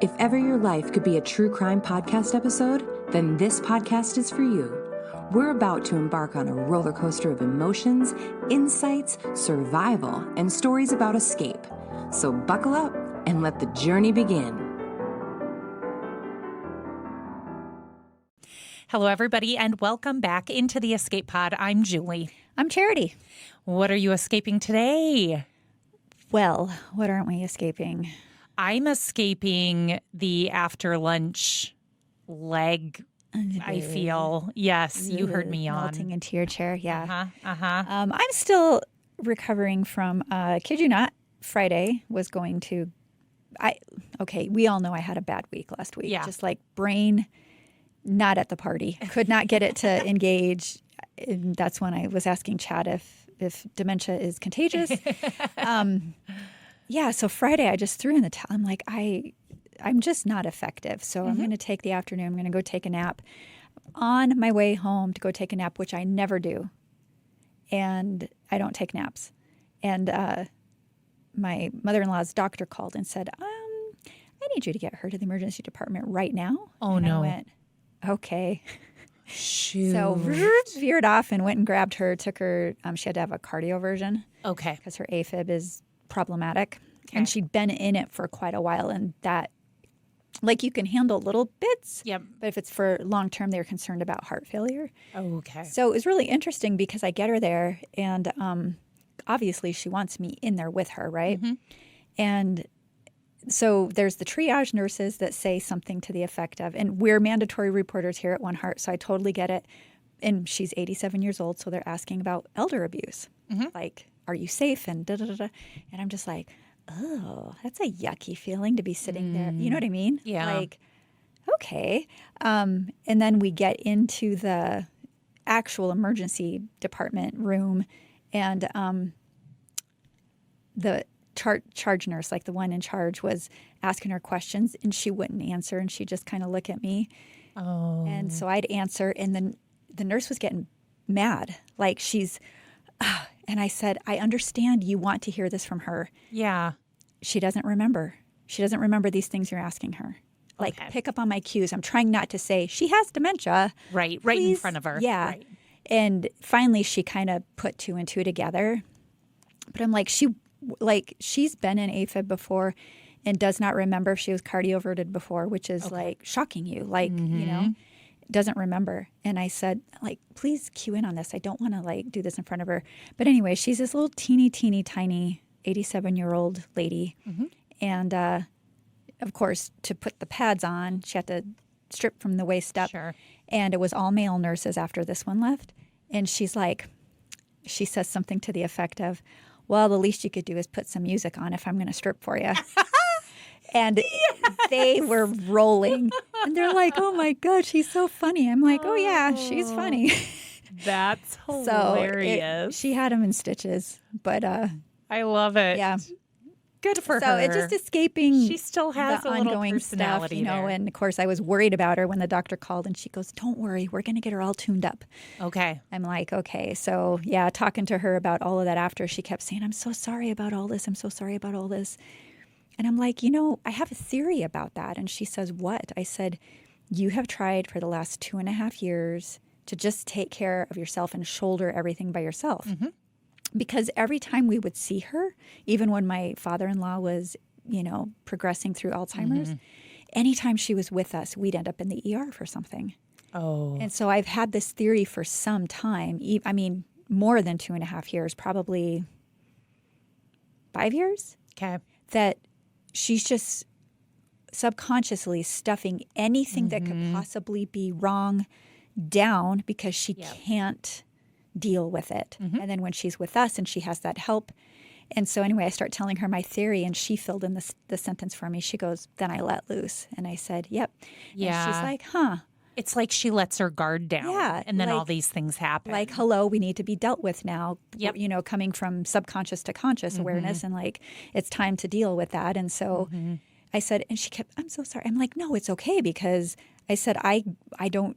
If ever your life could be a true crime podcast episode, then this podcast is for you. We're about to embark on a roller coaster of emotions, insights, survival, and stories about escape. So buckle up and let the journey begin. Hello, everybody, and welcome back into the Escape Pod. I'm Julie. I'm Charity. What are you escaping today? Well, what aren't we escaping? I'm escaping the after lunch leg, I feel. Yes, you heard me on. Melting into your chair, yeah. Uh-huh. I'm still recovering from, kid you not, Friday was going to, we all know I had a bad week last week. Yeah. Just like brain not at the party. Could not get it to engage. And that's when I was asking Chad if dementia is contagious. Yeah, so Friday I just threw in the towel. I'm like, I'm just not effective. So I'm going to take the afternoon. I'm going to go take a nap. On my way home to go take a nap, which I never do. And I don't take naps. And my mother-in-law's doctor called and said, I need you to get her to the emergency department right now. Oh, and no. I went, okay. Shoot. So veered off and went and grabbed her, took her. She had to have a cardioversion. Okay. Because her AFib is problematic. Okay. And she'd been in it for quite a while. And that, like, you can handle little bits. Yep. But if it's for long term, they're concerned about heart failure. Oh, okay. So it was really interesting because I get her there. And obviously she wants me in there with her, right? Mm-hmm. And so there's the triage nurses that say something to the effect of, and we're mandatory reporters here at One Heart, so I totally get it. And she's 87 years old, so they're asking about elder abuse. Mm-hmm. Like, are you safe? And da-da-da-da. And I'm just like, oh, that's a yucky feeling to be sitting there. You know what I mean? Yeah. Like, okay. And then we get into the actual emergency department room, and the charge nurse, like the one in charge, was asking her questions, and she wouldn't answer, and she'd just kind of look at me. Oh. And so I'd answer, and then the nurse was getting mad. Like, and I said, I understand you want to hear this from her. Yeah. She doesn't remember. She doesn't remember these things you're asking her. Like, Okay. pick up on my cues. I'm trying not to say, she has dementia. Right in Please. front of her. Yeah. Right. And finally, she kind of put two and two together. But I'm like, she's been in AFib before and does not remember if she was cardioverted before, which is like shocking you. Like, you know, doesn't remember. And I said, like, please cue in on this. I don't want to like do this in front of her. But anyway, she's this little teeny, tiny 87-year-old lady. Mm-hmm. And of course, to put the pads on, she had to strip from the waist up. Sure. And it was all male nurses after this one left. And she's like, she says something to the effect of, well, the least you could do is put some music on if I'm going to strip for you. And they were rolling. And they're like, oh, my God, she's so funny. I'm like, oh, yeah, she's funny. That's So hilarious. she had them in stitches. But I love it. yeah. Good for her. So it's just escaping She still has the a little ongoing stuff, personality you know. there. And, of course, I was worried about her when the doctor called. And she goes, don't worry, we're going to get her all tuned up. Okay. I'm like, okay. So, yeah, talking to her about all of that after, she kept saying, I'm so sorry about all this. I'm so sorry about all this. And I'm like, you know, I have a theory about that. And she says, what? I said, you have tried for the last 2.5 years to just take care of yourself and shoulder everything by yourself. Mm-hmm. Because every time we would see her, even when my father-in-law was, you know, progressing through Alzheimer's, anytime she was with us, we'd end up in the ER for something. Oh. And so I've had this theory for some time. I mean, more than 2.5 years, probably 5 years, Okay. that she's just subconsciously stuffing anything that could possibly be wrong down because she can't deal with it. And then when she's with us and she has that help. And so anyway, I start telling her my theory, and she filled in the sentence for me. She goes, then I let loose. And I said, yep. Yeah. And she's like, huh. It's like she lets her guard down. Yeah, And then like- all these things happen. Like, hello, we need to be dealt with now. Yep. You know, coming from subconscious to conscious awareness, and like, it's time to deal with that. And so I said, and she kept, I'm so sorry. I'm like, no, it's okay, because I said, I don't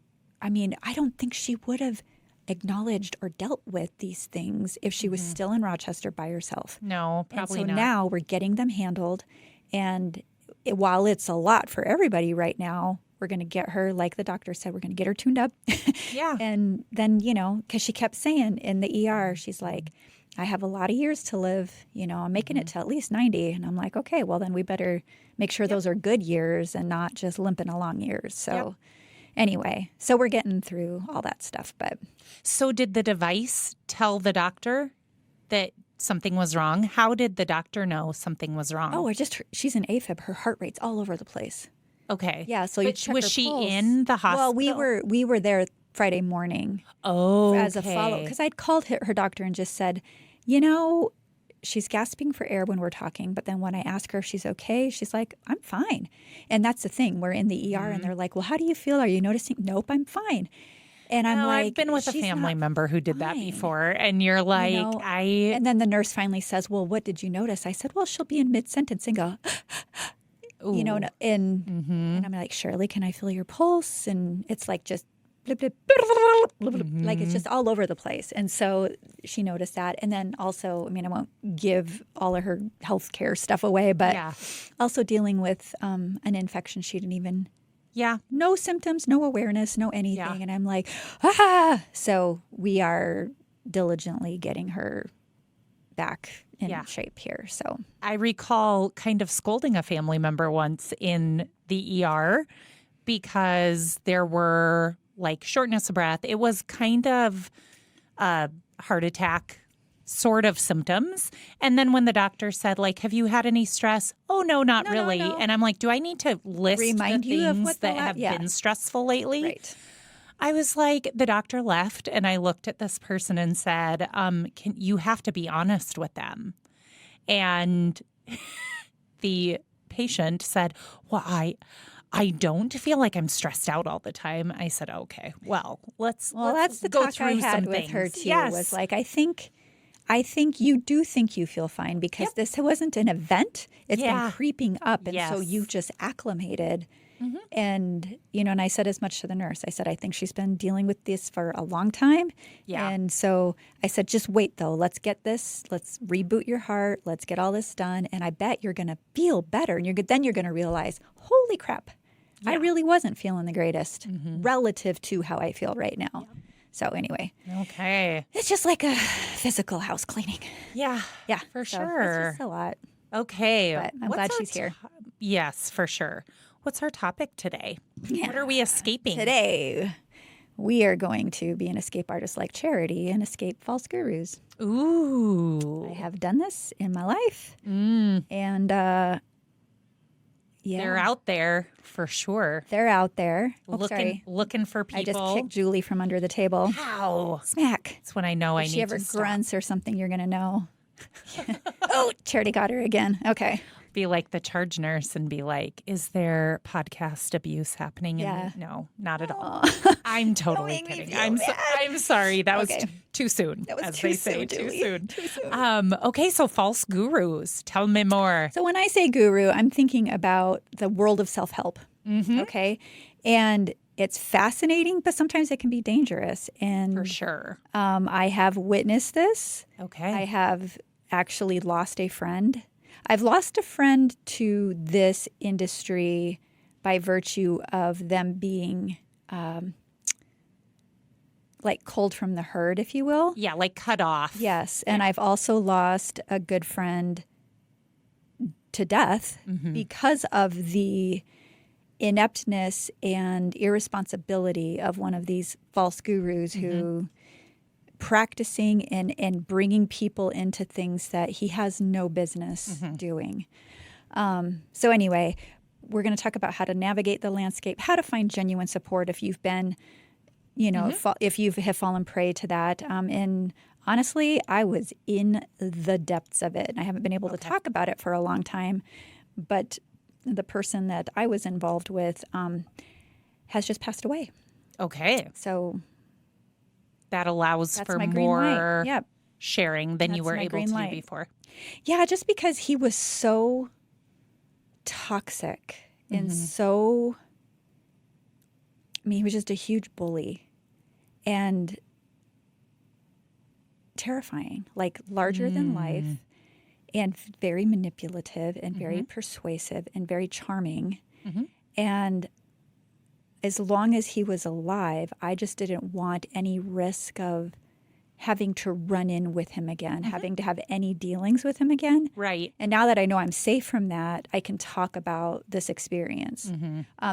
think she would have acknowledged or dealt with these things if she was still in Rochester by herself. No, probably and so not. now we're getting them handled, and while it's a lot for everybody right now, we're going to get her, like the doctor said, we're going to get her tuned up. Yeah. And then, because she kept saying in the ER, she's like, I have a lot of years to live. I'm making it to at least 90. And I'm like, okay, well, then we better make sure those are good years and not just limping along years. So anyway, so we're getting through all that stuff. But So did the device tell the doctor that something was wrong? How did the doctor know something was wrong? oh, she's an AFib. Her heart rate's all over the place. Okay. Yeah, so you But check was her she pulse. in the hospital? Well, we were there Friday morning as a follow, because I'd called her doctor and just said, she's gasping for air when we're talking, but then when I ask her if she's okay, she's like, I'm fine. And that's the thing. We're in the ER and they're like, well, how do you feel? Are you noticing? Nope, I'm fine. And I'm like, I've been with a family member who did that before, and you're like, And then the nurse finally says, well, what did you notice? I said, well, she'll be in mid-sentence and go, and I'm like, Shirley, can I feel your pulse? And it's like just blip, blip, blip, blip, blip, like it's just all over the place. And so she noticed that. And then also, I won't give all of her healthcare stuff away, but also dealing with an infection she didn't even, no symptoms, no awareness, no anything. Yeah. And I'm like, So we are diligently getting her back in shape here. So I recall kind of scolding a family member once in the ER because there were like shortness of breath. It was kind of a heart attack sort of symptoms. And then when the doctor said, like, have you had any stress? Oh, no, not really. No. And I'm like, do I need to list Remind the you of things what that have been stressful lately? Right. I was like, the doctor left and I looked at this person and said, you have to be honest with them. And the patient said, well, I don't feel like I'm stressed out all the time. I said, okay, well, let's that's the go talk through I had some with things. her too. Yes. Was like, I think you do think you feel fine because this wasn't an event. It's been creeping up. And so you've just acclimated. And, and I said as much to the nurse. I said, I think she's been dealing with this for a long time. Yeah. And so I said, just wait, though. Let's get this. Let's reboot your heart. Let's get all this done. And I bet you're going to feel better. And then you're going to realize, holy crap, I really wasn't feeling the greatest relative to how I feel right now. Yeah. So anyway. Okay. It's just like a physical house cleaning. Yeah. Yeah. For so sure. It's just a lot. Okay. But I'm glad she's here. Yes, for sure. What's our topic today? What are we escaping? Today, we are going to be an escape artist like Charity and escape false gurus. Ooh. I have done this in my life. And they're out there for sure. They're out there. Looking for people. I just kicked Julie from under the table. How? Smack. That's when I know I need to stop. If she ever grunts or something, you're going to know. Oh, Charity got her again. Okay. Be like the charge nurse and be like, is there podcast abuse happening? Yeah. No, not at all. I'm totally kidding. I'm sorry. That was too soon. That was as too they say, soon, too Julie. soon. Too soon. Okay, so false gurus. Tell me more. So when I say guru, I'm thinking about the world of self-help. Okay. And it's fascinating, but sometimes it can be dangerous. And For sure. I have witnessed this. Okay. I have actually lost a friend. I've lost a friend to this industry by virtue of them being like culled from the herd, if you will. Yeah, like cut off. Yes. And I've also lost a good friend to death because of the ineptness and irresponsibility of one of these false gurus who practicing and bringing people into things that he has no business doing. So anyway, we're going to talk about how to navigate the landscape, how to find genuine support if you've been, if you have fallen prey to that. And honestly, I was in the depths of it. I haven't been able to talk about it for a long time, but the person that I was involved with has just passed away. Okay. So that allows for more sharing than you were able to do before. Yeah, just because he was so toxic and so, he was just a huge bully and terrifying, like larger than life. and very manipulative and very persuasive and very charming. And as long as he was alive, I just didn't want any risk of having to run in with him again, having to have any dealings with him again. Right. And now that I know I'm safe from that, I can talk about this experience.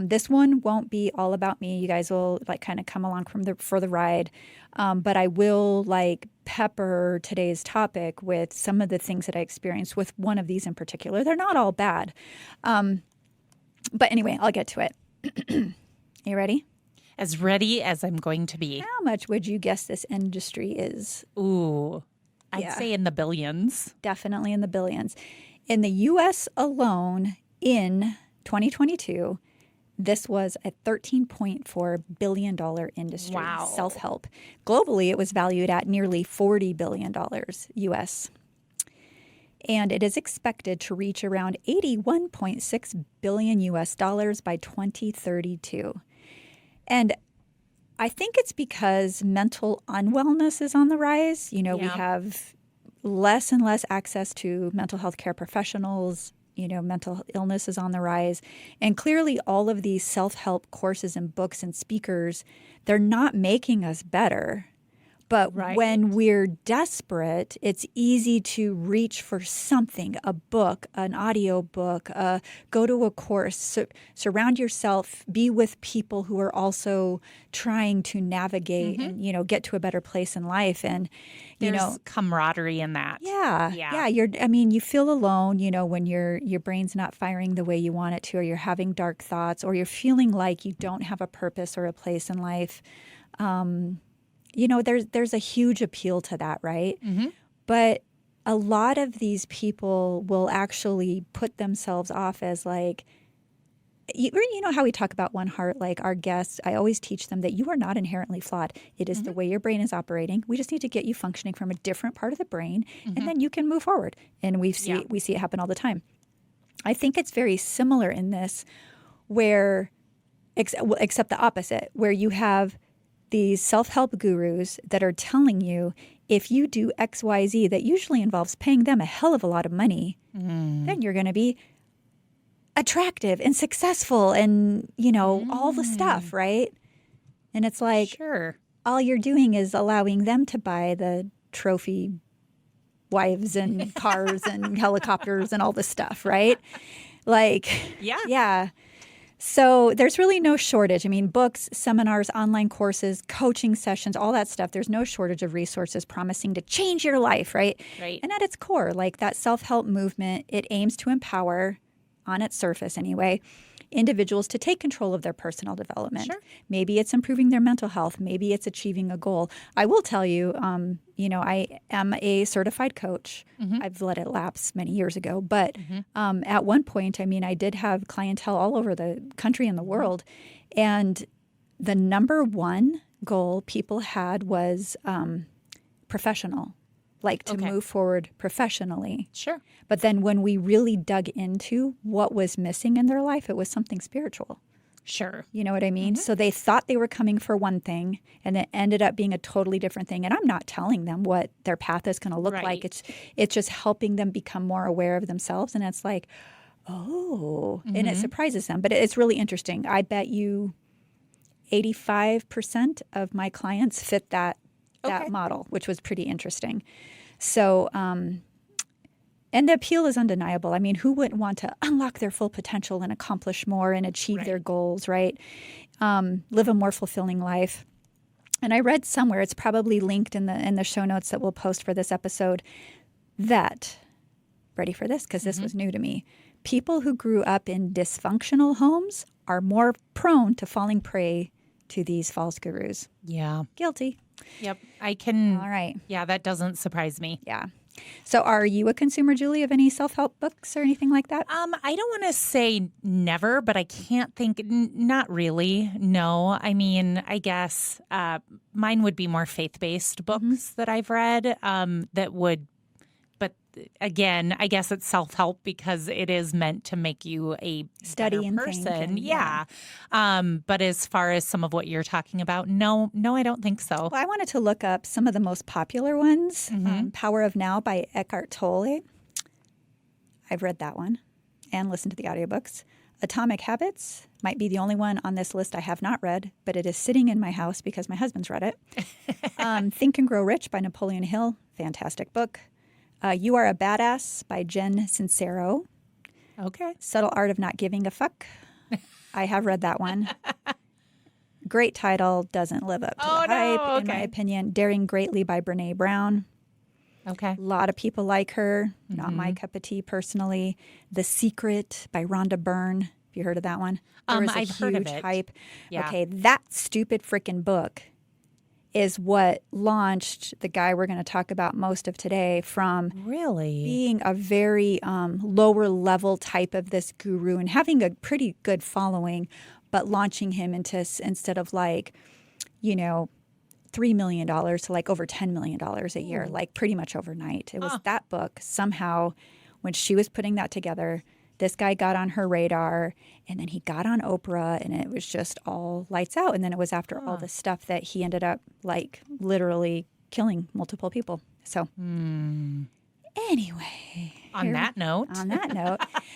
This one won't be all about me. You guys will like kind of come along for the ride. But I will like pepper today's topic with some of the things that I experienced with one of these in particular. They're not all bad. But anyway, I'll get to it. You ready? As ready as I'm going to be. How much would you guess this industry is? Ooh, I'd say in the billions. Definitely in the billions. In the U.S. alone in 2022, this was a $13.4 billion industry. Wow. Self-help. Globally, it was valued at nearly $40 billion U.S. And it is expected to reach around $81.6 billion U.S. dollars by 2032. And I think it's because mental unwellness is on the rise. You know, we have less and less access to mental health care professionals. You know, mental illness is on the rise. And clearly all of these self-help courses and books and speakers, they're not making us better. But when we're desperate, it's easy to reach for something, a book, an audio book, go to a course, surround yourself, be with people who are also trying to navigate and, you know, get to a better place in life. And, There's camaraderie in that. Yeah. You feel alone, you know, when your brain's not firing the way you want it to, or you're having dark thoughts, or you're feeling like you don't have a purpose or a place in life. You know, there's a huge appeal to that, right? But a lot of these people will actually put themselves off as like, you know how we talk about One Heart, like our guests, I always teach them that you are not inherently flawed. It is the way your brain is operating. We just need to get you functioning from a different part of the brain, and then you can move forward. And we see it happen all the time. I think it's very similar in this where, except the opposite, where you have these self-help gurus that are telling you if you do X, Y, Z, that usually involves paying them a hell of a lot of money, then you're going to be attractive and successful and, you know, all the stuff, right? And it's like, all you're doing is allowing them to buy the trophy wives and cars and helicopters and all this stuff, right? Like, yeah. So there's really no shortage. I mean, books, seminars, online courses, coaching sessions, all that stuff. There's no shortage of resources promising to change your life, right? And at its core, like that self-help movement, it aims to empower, on its surface anyway, individuals to take control of their personal development. Maybe it's improving their mental health. Maybe it's achieving a goal. I will tell you, you know, I am a certified coach. I've let it lapse many years ago. But at one point, I mean, I did have clientele all over the country and the world. And the number one goal people had was professional, like to move forward professionally. But then when we really dug into what was missing in their life, it was something spiritual. You know what I mean? So they thought they were coming for one thing, and it ended up being a totally different thing. And I'm not telling them what their path is going to look like. It's just helping them become more aware of themselves. And it's like, oh, and it surprises them. But it's really interesting. I bet you 85% of my clients fit that model, which was pretty interesting. So, and the appeal is undeniable. I mean, who wouldn't want to unlock their full potential and accomplish more and achieve their goals, right? Live a more fulfilling life. And I read somewhere, it's probably linked in the show notes that we'll post for this episode, that, ready for this, because this was new to me, people who grew up in dysfunctional homes are more prone to falling prey to these false gurus. Guilty. Yep. I can. All right. Yeah, that doesn't surprise me. Yeah. So are you a consumer, Julie, of any self-help books or anything like that? I don't want to say never, but I can't think, not really. No. I mean, I guess mine would be more faith-based books that I've read that would, but again, I guess it's self-help because it is meant to make you a study and person. Think Yeah. But as far as some of what you're talking about, no, I don't think so. Well, I wanted to look up some of the most popular ones. Power of Now by Eckhart Tolle. I've read that one and listened to the audiobooks. Atomic Habits might be the only one on this list I have not read, but it is sitting in my house because my husband's read it. Think and Grow Rich by Napoleon Hill, fantastic book. You Are a Badass by Jen Sincero. Okay. Subtle Art of Not Giving a Fuck. I have read that one. Great title, doesn't live up to the hype, in my opinion. Daring Greatly by Brene Brown. Okay. A lot of people like her. Not my cup of tea personally. The Secret by Rhonda Byrne. Have you heard of that one? There was I've heard of it. Hype. Yeah. Okay, that stupid freaking book is what launched the guy we're going to talk about most of today from being a very lower level type of this guru and having a pretty good following, but launching him into, instead of like, you know, $3 million to like over $10 million a year, like pretty much overnight. It was that book. Somehow, when she was putting that together, this guy got on her radar, and then he got on Oprah, and it was just all lights out. And then it was after all the stuff that he ended up like literally killing multiple people. So anyway. On that note.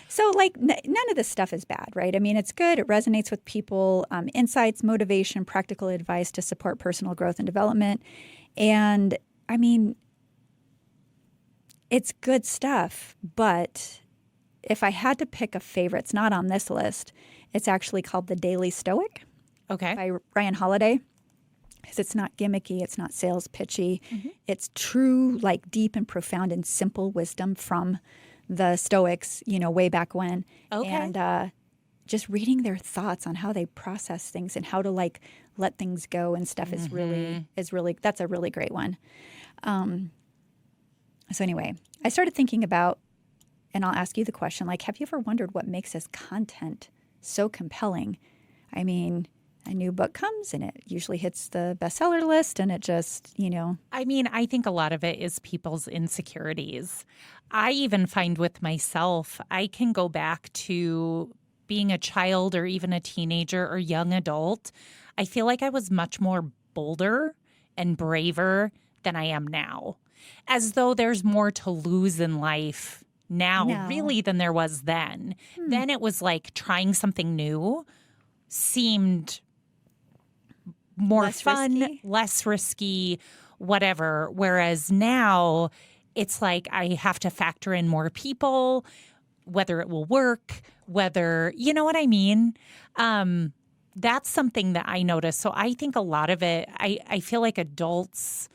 So like none of this stuff is bad, right? I mean, it's good. It resonates with people. Insights, motivation, practical advice to support personal growth and development. And I mean, it's good stuff. But if I had to pick a favorite, it's not on this list. It's actually called The Daily Stoic by Ryan Holiday. Because it's not gimmicky, it's not sales pitchy. It's true, like deep and profound and simple wisdom from the Stoics, you know, way back when. And just reading their thoughts on how they process things and how to like let things go and stuff is really that's a really great one. So anyway, I started thinking about, and I'll ask you the question, like, have you ever wondered what makes this content so compelling? I mean, a new book comes and it usually hits the bestseller list and it just, you know. I mean, I think a lot of it is people's insecurities. I even find with myself, I can go back to being a child or even a teenager or young adult. I feel like I was much more bolder and braver than I am now. As though there's more to lose in life now really than there was then. Then it was like trying something new seemed more fun, less risky, whatever. Whereas now it's like I have to factor in more people, whether it will work, whether, you know what I mean? That's something that I noticed. So I think a lot of it, I feel like adults,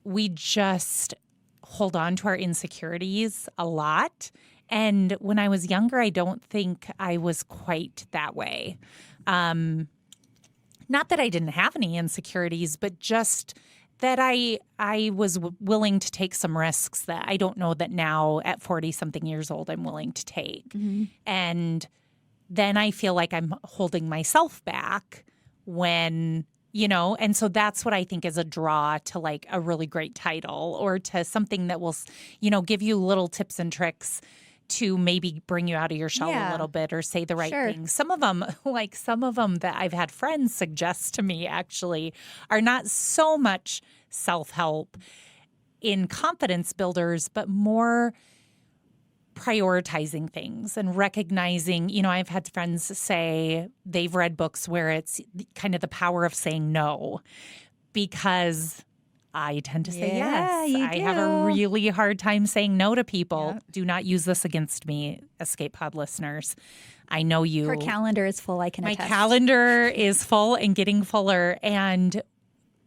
we just hold on to our insecurities a lot. And when I was younger, I don't think I was quite that way. Not that I didn't have any insecurities, but just that I was willing to take some risks that I don't know that now at 40-something years old I'm willing to take. And then I feel like I'm holding myself back when, you know, and so that's what I think is a draw to like a really great title or to something that will, you know, give you little tips and tricks to maybe bring you out of your shell a little bit or say the right things. Some of them that I've had friends suggest to me actually are not so much self-help in confidence builders, but more prioritizing things and recognizing, you know, I've had friends say they've read books where it's kind of the power of saying no because I tend to say yes. I have a really hard time saying no to people. Yep. Do not use this against me, Escape Pod listeners. I know you. Her calendar is full, I can attest. My calendar is full and getting fuller.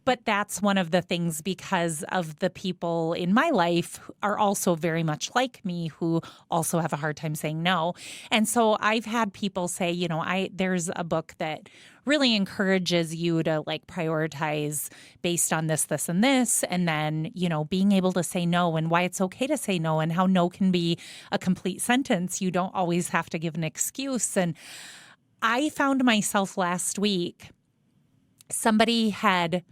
But that's one of the things because of the people in my life who are also very much like me who also have a hard time saying no. And so I've had people say, you know, there's a book that really encourages you to like prioritize based on this, this, and this. And then, you know, being able to say no and why it's okay to say no and how no can be a complete sentence. You don't always have to give an excuse. And I found myself last week, somebody had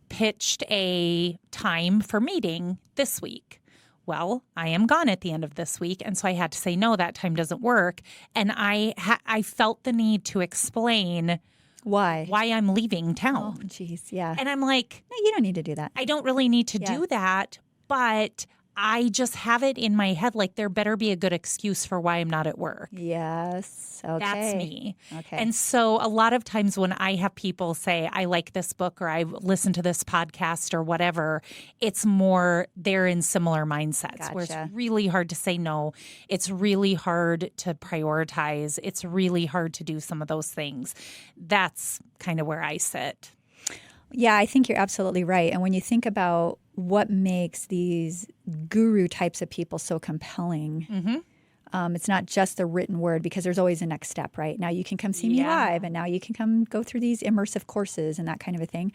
pitched a time for meeting this week. Well, I am gone at the end of this week, and so I had to say, no, that time doesn't work. And I felt the need to explain why I'm leaving town. Oh, geez, yeah. And I'm like, no, you don't need to do that. I don't really need to do that, but I just have it in my head like there better be a good excuse for why I'm not at work. Yes. Okay. That's me. Okay. And so a lot of times when I have people say, I like this book or I listen to this podcast or whatever, it's more they're in similar mindsets where it's Gotcha. really hard to say no. It's really hard to prioritize. It's really hard to do some of those things. That's kind of where I sit. Yeah, I think you're absolutely right. And when you think about what makes these guru types of people so compelling, it's not just the written word, because there's always a next step, right? Now you can come see me live, and now you can come go through these immersive courses and that kind of a thing.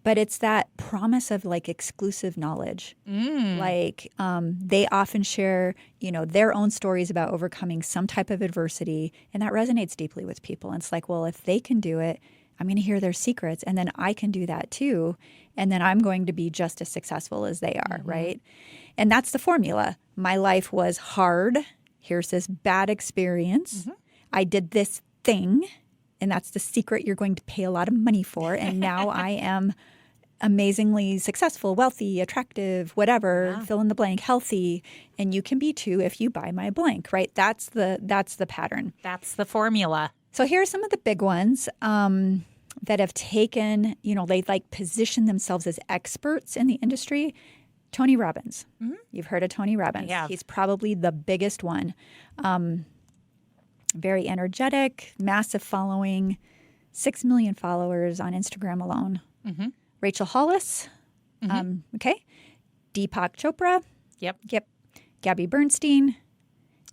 But it's that promise of like exclusive knowledge. Like they often share, their own stories about overcoming some type of adversity, and that resonates deeply with people. And it's like, well, if they can do it, I'm going to hear their secrets, and then I can do that too. And then I'm going to be just as successful as they are, right? And that's the formula. My life was hard. Here's this bad experience. I did this thing, and that's the secret you're going to pay a lot of money for. And now I am amazingly successful, wealthy, attractive, whatever, fill in the blank, healthy. And you can be too if you buy my blank, right? That's the pattern. That's the formula. So here are some of the big ones that have taken, they like position themselves as experts in the industry. Tony Robbins. You've heard of Tony Robbins. I have. He's probably the biggest one. Very energetic, massive following, 6 million followers on Instagram alone. Rachel Hollis. Okay. Deepak Chopra. Yep. Gabby Bernstein.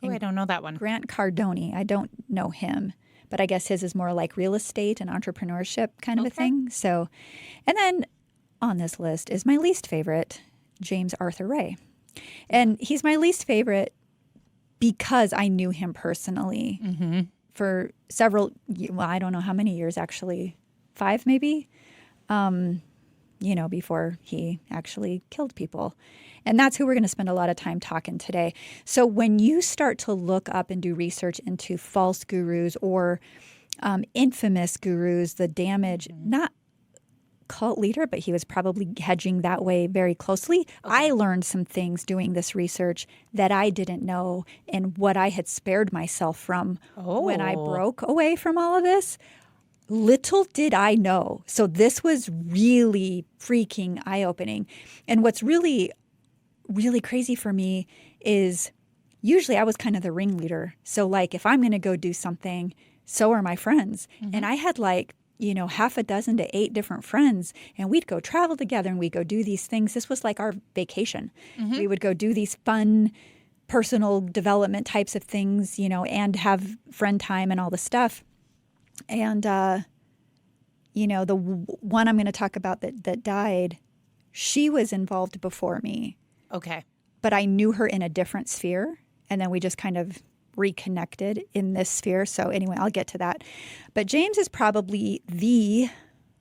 Oh, I don't know that one. Grant Cardone. I don't know him, but I guess his is more like real estate and entrepreneurship kind of a thing. So, and then on this list is my least favorite, James Arthur Ray. And he's my least favorite because I knew him personally for several, I don't know how many years actually, 5 maybe, before he actually killed people. And that's who we're going to spend a lot of time talking today. So when you start to look up and do research into false gurus or infamous gurus, the damage, not cult leader, but he was probably hedging that way very closely. I learned some things doing this research that I didn't know, and what I had spared myself from when I broke away from all of this. Little did I know. So this was really freaking eye-opening. And what's really, really crazy for me is usually I was kind of the ringleader. So like if I'm going to go do something, so are my friends. And I had like, half a dozen to 8 different friends, and we'd go travel together and we'd go do these things. This was like our vacation. We would go do these fun personal development types of things, and have friend time and all the stuff. And, the one I'm going to talk about that died, she was involved before me. Okay. But I knew her in a different sphere. And then we just kind of reconnected in this sphere. So anyway, I'll get to that. But James is probably the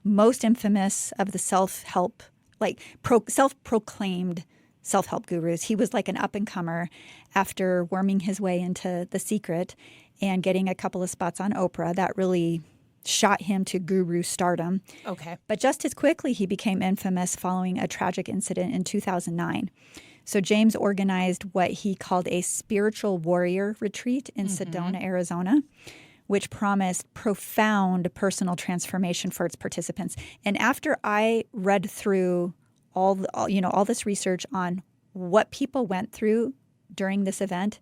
most infamous of the self-help, like self-proclaimed self-help gurus. He was like an up-and-comer after worming his way into The Secret and getting a couple of spots on Oprah. That really shot him to guru stardom. Okay. But just as quickly, he became infamous following a tragic incident in 2009. So James organized what he called a spiritual warrior retreat in Sedona, Arizona, which promised profound personal transformation for its participants. And after I read through all this research on what people went through during this event,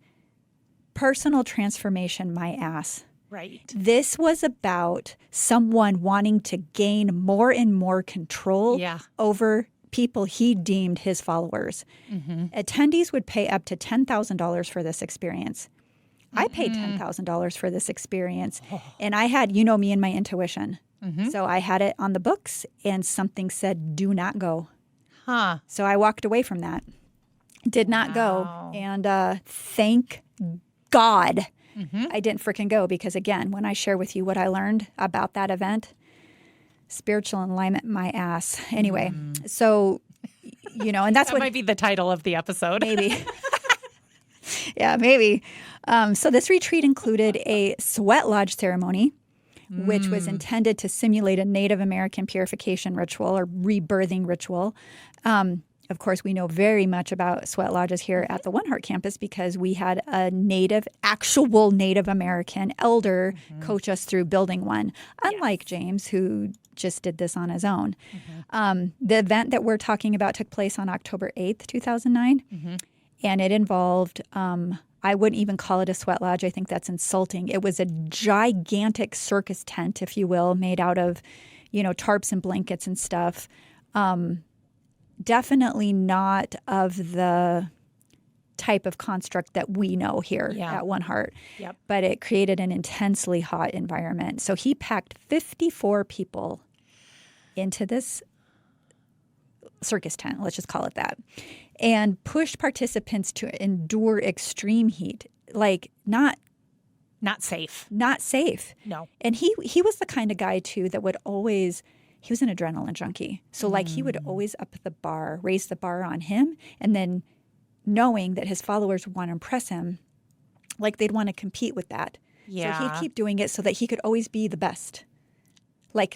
personal transformation, my ass. Right. This was about someone wanting to gain more and more control over people he deemed his followers. Attendees would pay up to $10,000 for this experience. I paid $10,000 for this experience, and I had, me and my intuition. So I had it on the books, and something said, do not go. So I walked away from that. Did not go. And thank God I didn't freaking go, because, again, when I share with you what I learned about that event, spiritual alignment, my ass. Anyway, so, and that's that what might be the title of the episode. Maybe. Yeah, maybe. So this retreat included a sweat lodge ceremony, which was intended to simulate a Native American purification ritual or rebirthing ritual. Of course, we know very much about sweat lodges here at the One Heart campus because we had a actual Native American elder coach us through building one, unlike James, who just did this on his own. The event that we're talking about took place on October 8th, 2009, and it involved, I wouldn't even call it a sweat lodge. I think that's insulting. It was a gigantic circus tent, if you will, made out of, tarps and blankets and stuff. Definitely not of the type of construct that we know here at One Heart. Yep. But it created an intensely hot environment. So he packed 54 people into this circus tent, let's just call it that, and pushed participants to endure extreme heat, like not safe. Not safe. No. And he was the kind of guy, too, that would always – he was an adrenaline junkie. So, he would always up the bar, raise the bar on him, and then knowing that his followers would want to impress him, they'd want to compete with that. Yeah. So he'd keep doing it so that he could always be the best.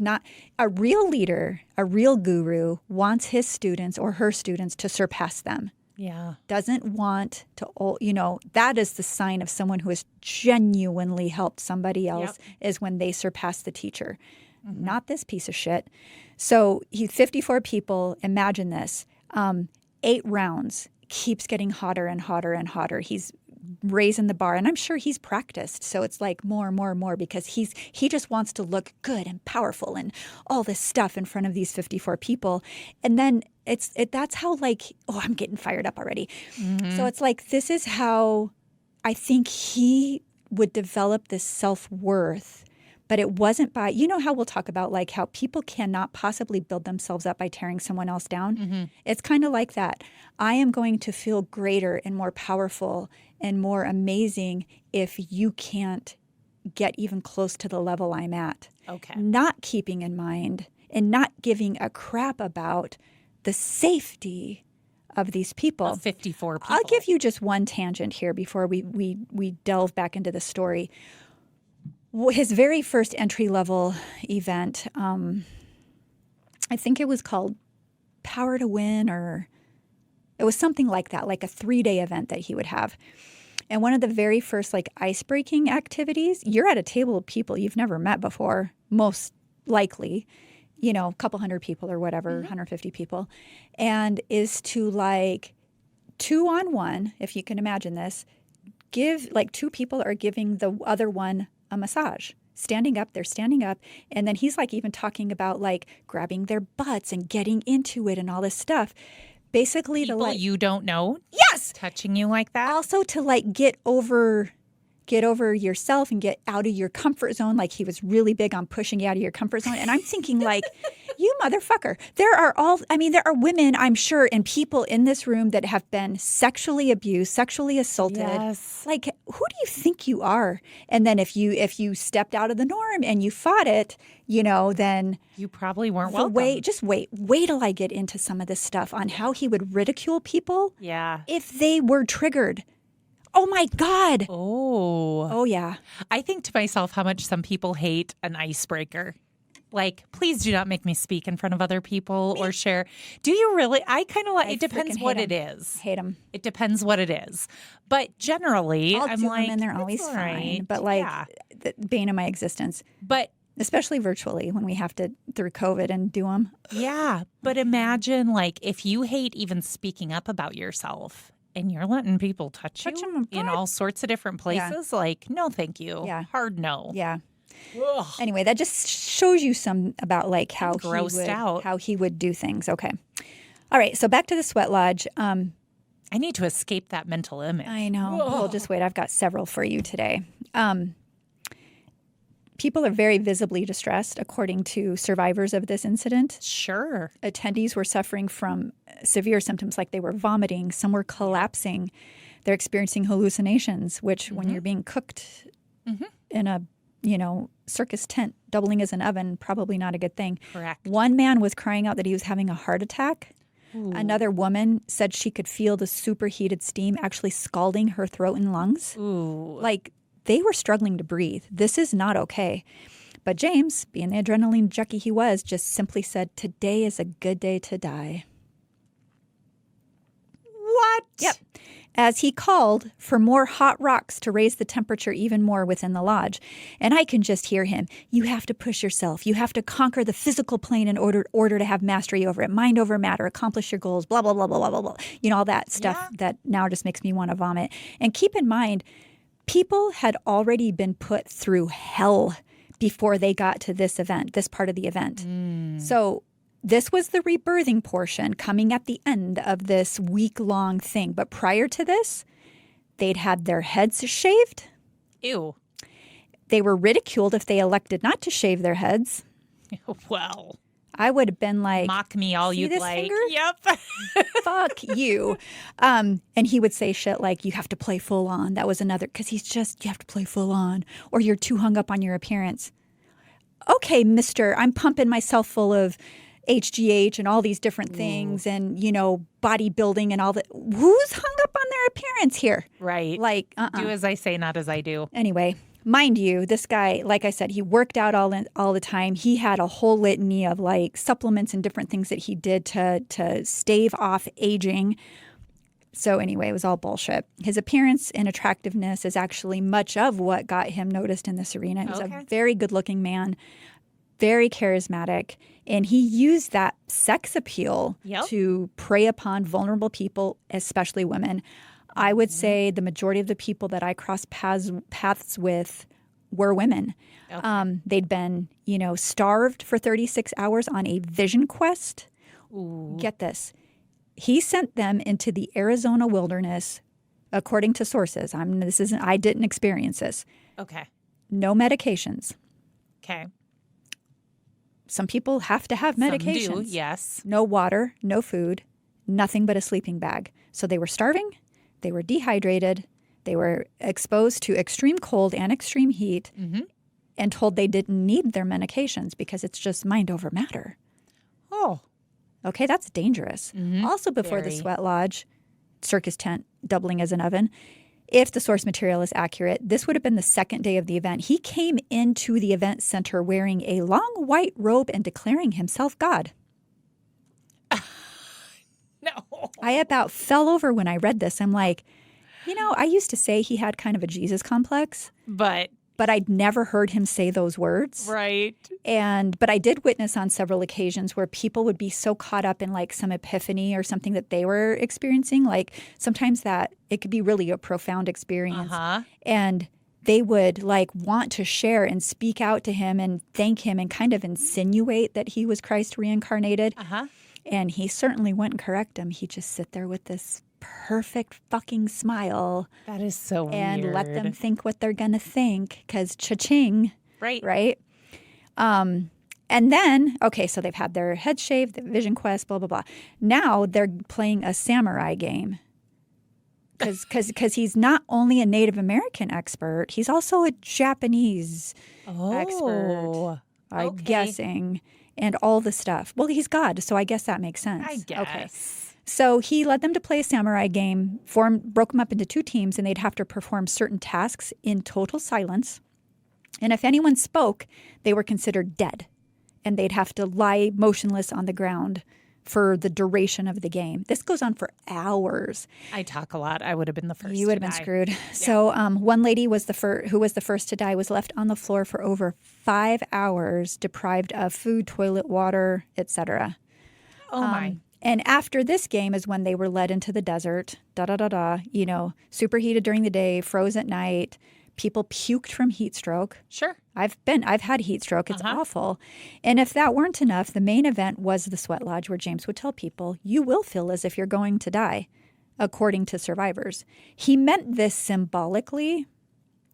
Not a real leader, a real guru wants his students or her students to surpass them. Yeah. Doesn't want to, that is the sign of someone who has genuinely helped somebody else is when they surpass the teacher. Not this piece of shit. So 54 people, imagine this, 8 rounds, keeps getting hotter and hotter and hotter. He's raising the bar, and I'm sure he's practiced. So it's more and more and more because he just wants to look good and powerful and all this stuff in front of these 54 people. And then that's how I'm getting fired up already. So it's this is how I think he would develop this self-worth. But it wasn't by, how we'll talk about how people cannot possibly build themselves up by tearing someone else down. It's kind of like that. I am going to feel greater and more powerful and more amazing if you can't get even close to the level I'm at. Okay. Not keeping in mind and not giving a crap about the safety of these people. Of 54 people. I'll give you just one tangent here before we delve back into the story. His very first entry-level event, I think it was called Power to Win, or it was something like that, like a 3-day event that he would have. And one of the very first ice-breaking activities, you're at a table of people you've never met before, most likely, a couple hundred people or whatever, 150 people, and is to 2-on-1, if you can imagine this, give 2 people are giving the other one a massage. They're standing up, and then he's even talking about grabbing their butts and getting into it and all this stuff. Basically, people you don't know, yes, touching you like that. Also to get over yourself and get out of your comfort zone. He was really big on pushing you out of your comfort zone. And I'm thinking you motherfucker, there are women, I'm sure, and people in this room that have been sexually abused, sexually assaulted. Yes. Who do you think you are? And then if you stepped out of the norm and you fought it, then you probably weren't welcome. Wait till I get into some of this stuff on how he would ridicule people. Yeah. If they were triggered. Oh, my God. Oh, yeah. I think to myself how much some people hate an icebreaker. Please do not make me speak in front of other people or share. Do you really? I kind of it depends what it is. Hate them. It depends what it is. But generally, I'm do them and they're always fine. Right. But the bane of my existence. But especially virtually when we have to, through COVID, and do them. Yeah. But imagine if you hate even speaking up about yourself. And you're letting people touch you in all sorts of different places. Yeah. No, thank you. Yeah. Hard no. Yeah. Ugh. Anyway, that just shows you some about how he would do things. Okay. All right. So back to the sweat lodge. I need to escape that mental image. I know. Well, just wait. I've got several for you today. People are very visibly distressed, according to survivors of this incident. Sure. Attendees were suffering from severe symptoms like they were vomiting. Some were collapsing. They're experiencing hallucinations, which when you're being cooked in a, circus tent, doubling as an oven, probably not a good thing. Correct. One man was crying out that he was having a heart attack. Ooh. Another woman said she could feel the superheated steam actually scalding her throat and lungs. Ooh. They were struggling to breathe. This is not okay. But James, being the adrenaline junkie he was, just simply said, "Today is a good day to die." Yep. As he called for more hot rocks to raise the temperature even more within the lodge. And I can just hear him. You have to push yourself. You have to conquer the physical plane in order to have mastery over it. Mind over matter. Accomplish your goals. Blah, blah, blah, blah, blah, blah, blah. You know, all that stuff that now just makes me want to vomit. And keep in mind, people had already been put through hell before they got to this event, this part of the event. So this was the rebirthing portion coming at the end of this week-long thing. But prior to this, they'd had their heads shaved. Ew. They were ridiculed if they elected not to shave their heads. Well, I would have been like, mock me all "See you'd this like." finger? Yep. Fuck you. And he would say shit like, you have to play full on. That was another, because he's just, you have to play full on. Or you're too hung up on your appearance. Okay, mister, I'm pumping myself full of HGH and all these different things and, you know, bodybuilding and all that. Who's hung up on their appearance here? Right. Like, Do as I say, not as I do. Anyway, mind you, this guy, like I said, he worked out all the time. He had a whole litany of like supplements and different things that he did to stave off aging. So anyway, it was all bullshit. His appearance and attractiveness is actually much of what got him noticed in this arena. He was a very good-looking man, very charismatic, and he used that sex appeal to prey upon vulnerable people, especially women. I would say the majority of the people that I crossed paths with were women. Okay. They'd been, you know, starved for 36 hours on a vision quest. Ooh. Get this. He sent them into the Arizona wilderness, according to sources. I didn't experience this. Okay. No medications. Okay. Some people have to have medications. Some do, yes. No water, no food, nothing but a sleeping bag. So they were starving, they were dehydrated, they were exposed to extreme cold and extreme heat, and told they didn't need their medications because it's just mind over matter. Oh. Okay, that's dangerous. Also before the sweat lodge, circus tent doubling as an oven, if the source material is accurate, this would have been the second day of the event. He came into the event center wearing a long white robe and declaring himself God. No. I about fell over when I read this. I'm like, you know, I used to say he had kind of a Jesus complex. But I'd never heard him say those words. Right. But I did witness on several occasions where people would be so caught up in like some epiphany or something that they were experiencing. Like sometimes that it could be really a profound experience. And they would like want to share and speak out to him and thank him and kind of insinuate that he was Christ reincarnated. And he certainly wouldn't correct him. He'd just sit there with this perfect fucking smile. That is so weird. And let them think what they're going to think because cha-ching. Right. Right? And then, okay, so they've had their heads shaved, the vision quest, blah, blah, blah. Now they're playing a samurai game because he's not only a Native American expert, he's also a Japanese expert, I'm guessing, and all the stuff. Well, he's God, so I guess that makes sense. I guess. Okay. So he led them to play a samurai game, broke them up into two teams, and they'd have to perform certain tasks in total silence. And if anyone spoke, they were considered dead, and they'd have to lie motionless on the ground for the duration of the game. This goes on for hours. I talk a lot. I would have been the first. You would have been screwed. Yeah. So one lady who was the first to die was left on the floor for over 5 hours, deprived of food, toilet, water, etc. Oh my. And after this game is when they were led into the desert, you know, superheated during the day, froze at night. People puked from heat stroke. Sure. I've had heat stroke. It's awful. And if that weren't enough, the main event was the sweat lodge where James would tell people, you will feel as if you're going to die, according to survivors. He meant this symbolically.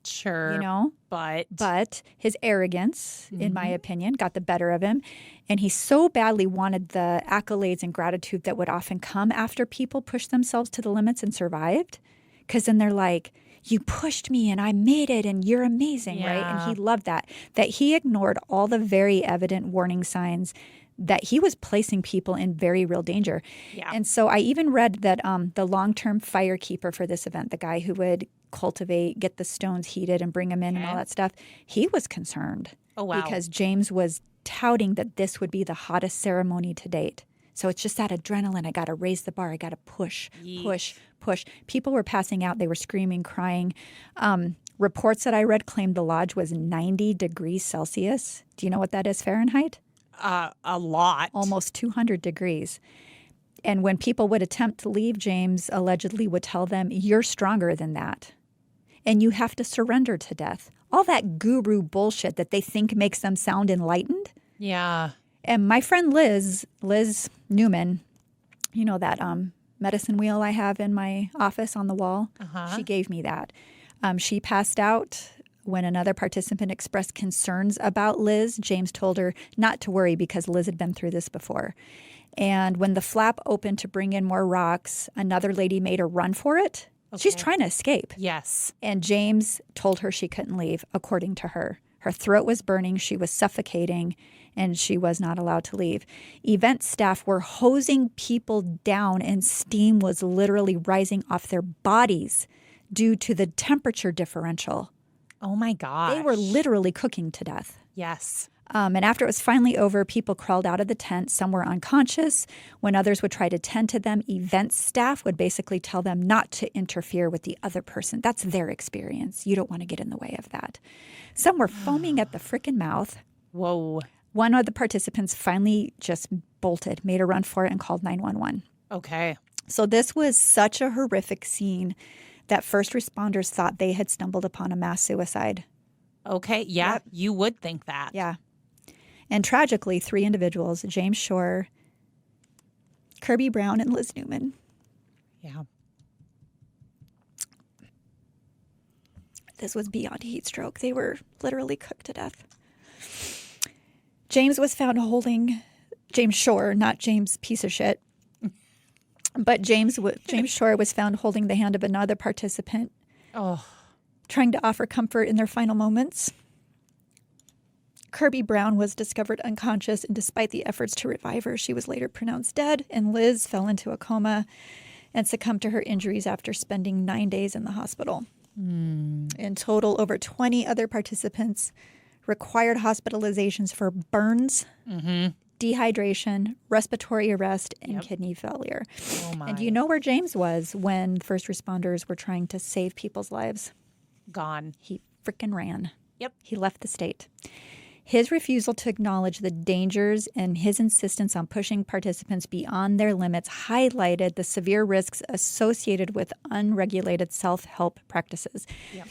Sure. You know? But his arrogance, in my opinion, got the better of him. And he so badly wanted the accolades and gratitude that would often come after people pushed themselves to the limits and survived. Because then they're like, you pushed me and I made it and you're amazing, right? And he loved that he ignored all the very evident warning signs that he was placing people in very real danger. Yeah. And so I even read that the long-term firekeeper for this event, the guy who would cultivate, get the stones heated and bring them in and all that stuff, he was concerned. Oh, wow. Because James was touting that this would be the hottest ceremony to date. So it's just that adrenaline. I got to raise the bar. I got to push, push. People were passing out. They were screaming, crying. Reports that I read claimed the lodge was 90 degrees Celsius. Do you know what that is Fahrenheit? A lot. Almost 200 degrees. And when people would attempt to leave, James allegedly would tell them, you're stronger than that. And you have to surrender to death. All that guru bullshit that they think makes them sound enlightened. Yeah. And my friend Liz Newman, you know that medicine wheel I have in my office on the wall? She gave me that. She passed out when another participant expressed concerns about Liz. James told her not to worry because Liz had been through this before. And when the flap opened to bring in more rocks, another lady made a run for it. Okay. She's trying to escape. Yes. And James told her she couldn't leave, according to her. Her throat was burning, she was suffocating, and she was not allowed to leave. Event staff were hosing people down, and steam was literally rising off their bodies due to the temperature differential. Oh, my gosh. They were literally cooking to death. Yes. And after it was finally over, people crawled out of the tent. Some were unconscious. When others would try to tend to them, event staff would basically tell them not to interfere with the other person. That's their experience. You don't want to get in the way of that. Some were foaming at the frickin' mouth. Whoa. One of the participants finally just bolted, made a run for it, and called 911. Okay. So this was such a horrific scene that first responders thought they had stumbled upon a mass suicide. Okay. Yeah, yep. You would think that. Yeah. And tragically, 3 individuals, James Shore, Kirby Brown, and Liz Newman. Yeah. This was beyond heat stroke. They were literally cooked to death. James Shore, not James piece of shit, but James Shore was found holding the hand of another participant, trying to offer comfort in their final moments. Kirby Brown was discovered unconscious, and despite the efforts to revive her, she was later pronounced dead, and Liz fell into a coma and succumbed to her injuries after spending 9 days in the hospital. In total, over 20 other participants required hospitalizations for burns, dehydration, respiratory arrest, and kidney failure. Oh my. And do you know where James was when first responders were trying to save people's lives? Gone. He frickin' ran. Yep. He left the state. His refusal to acknowledge the dangers and his insistence on pushing participants beyond their limits highlighted the severe risks associated with unregulated self-help practices. Yep.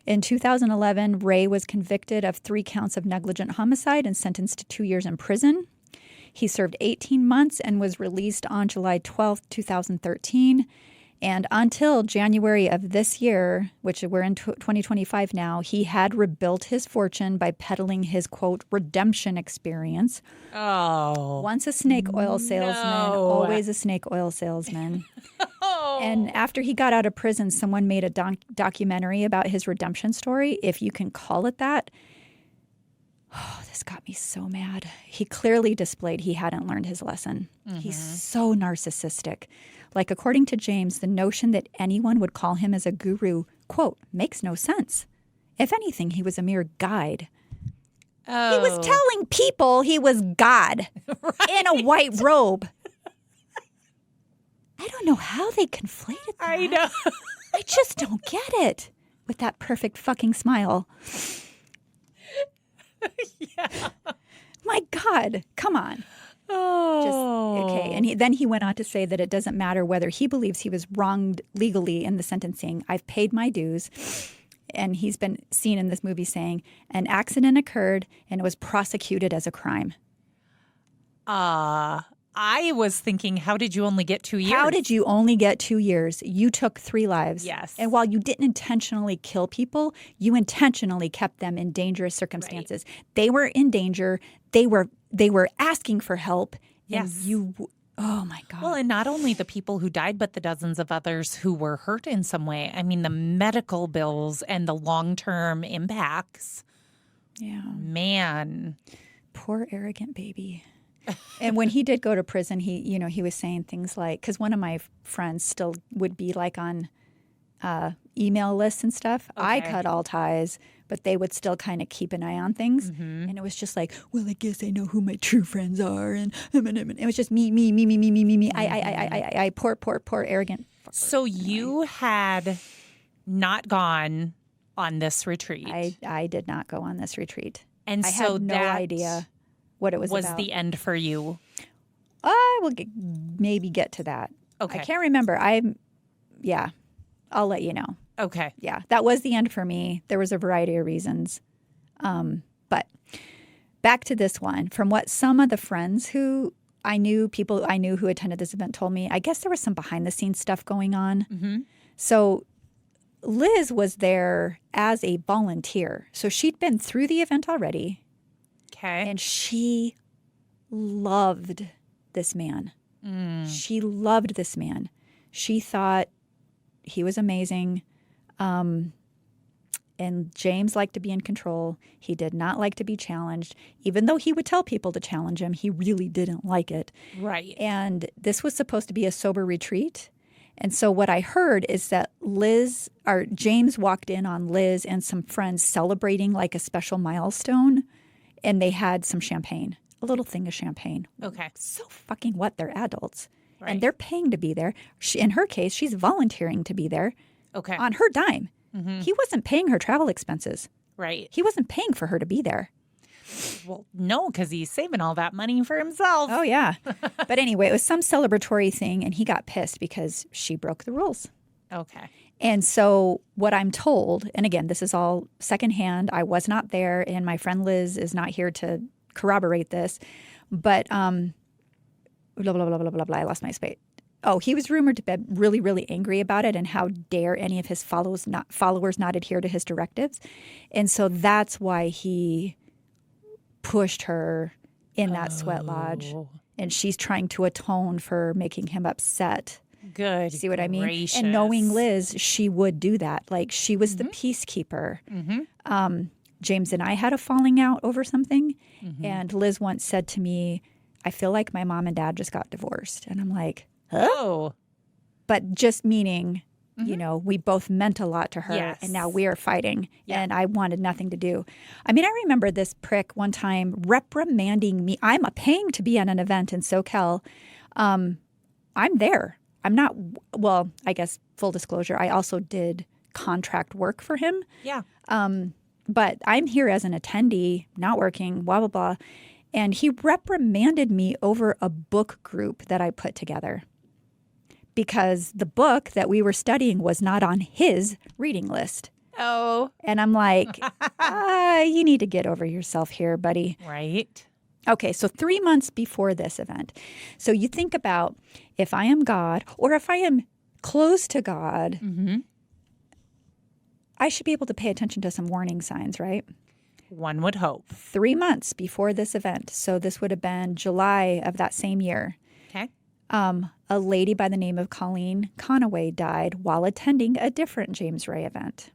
In 2011, Ray was convicted of 3 counts of negligent homicide and sentenced to 2 years in prison. He served 18 months and was released on July 12, 2013. And until January of this year, which we're in 2025 now, he had rebuilt his fortune by peddling his, quote, redemption experience. Oh. Once a snake oil salesman, always a snake oil salesman. And after he got out of prison, someone made a documentary about his redemption story, if you can call it that. Oh, this got me so mad. He clearly displayed he hadn't learned his lesson. He's so narcissistic. Like, according to James, the notion that anyone would call him as a guru, quote, makes no sense. If anything, he was a mere guide. Oh. He was telling people he was God in a white robe. I don't know how they conflated that. I know. I just don't get it. With that perfect fucking smile. Yeah. My God, come on. Oh. Okay. And then he went on to say that it doesn't matter whether he believes he was wronged legally in the sentencing. I've paid my dues. And he's been seen in this movie saying an accident occurred and it was prosecuted as a crime. I was thinking, how did you only get 2 years? How did you only get 2 years? You took 3 lives. Yes. And while you didn't intentionally kill people, you intentionally kept them in dangerous circumstances. Right. They were in danger. They were asking for help. Yes. And you, oh my God. Well, and not only the people who died, but the dozens of others who were hurt in some way. I mean, the medical bills and the long-term impacts. Yeah. Man. Poor arrogant baby. And when he did go to prison, he was saying things like, because one of my friends still would be like on email lists and stuff. Okay. I cut all ties, but they would still kind of keep an eye on things. And it was just like, well, I guess I know who my true friends are. And it was just me. I, poor arrogant So you had not gone on this retreat. I did not go on this retreat. And I so had no idea what it was about. the end for you. I will maybe get to that. Okay. I can't remember. I'll let you know. Okay. Yeah, that was the end for me. There was a variety of reasons. But back to this one. From what some of the friends people I knew who attended this event told me, I guess there was some behind the scenes stuff going on. Mm-hmm. So Liz was there as a volunteer. So she'd been through the event already. Okay. And she loved this man. She loved this man. She thought he was amazing. And James liked to be in control. He did not like to be challenged. Even though he would tell people to challenge him, he really didn't like it. Right. And this was supposed to be a sober retreat. And so what I heard is that James walked in on Liz and some friends celebrating like a special milestone, and they had some champagne, a little thing of champagne. Okay. So fucking what? They're adults. Right. And they're paying to be there. In her case, she's volunteering to be there Okay. on her dime. Mm-hmm. He wasn't paying her travel expenses. Right. He wasn't paying for her to be there. Well, no, because he's saving all that money for himself. Oh, yeah. But anyway, it was some celebratory thing, and he got pissed because she broke the rules. Okay. And so what I'm told, and again, this is all secondhand. I was not there, and my friend Liz is not here to corroborate this. But blah, blah, blah, blah, blah, blah. I lost my space. Oh, he was rumored to be really, really angry about it, and how dare any of his followers not adhere to his directives. And so that's why he pushed her in that sweat lodge. And she's trying to atone for making him upset. Good. See what I mean? gracious. And knowing Liz, she would do that. Like, she was the peacekeeper. Mm-hmm. James and I had a falling out over something. Mm-hmm. And Liz once said to me, I feel like my mom and dad just got divorced. And I'm like, huh? Oh. But just meaning, you know, we both meant a lot to her. Yes. And now we are fighting. Yeah. And I wanted nothing to do. I mean, I remember this prick one time reprimanding me. I'm paying to be at an event in SoCal. I'm there. I'm not, well, I guess full disclosure, I also did contract work for him. Yeah. But I'm here as an attendee, not working, blah, blah, blah. And he reprimanded me over a book group that I put together because the book that we were studying was not on his reading list. Oh. And I'm like, you need to get over yourself here, buddy. Right. Okay, so 3 months before this event. So you think about if I am God or if I am close to God, I should be able to pay attention to some warning signs, right? One would hope. 3 months before this event. So this would have been July of that same year. Okay. A lady by the name of Colleen Conaway died while attending a different James Ray event.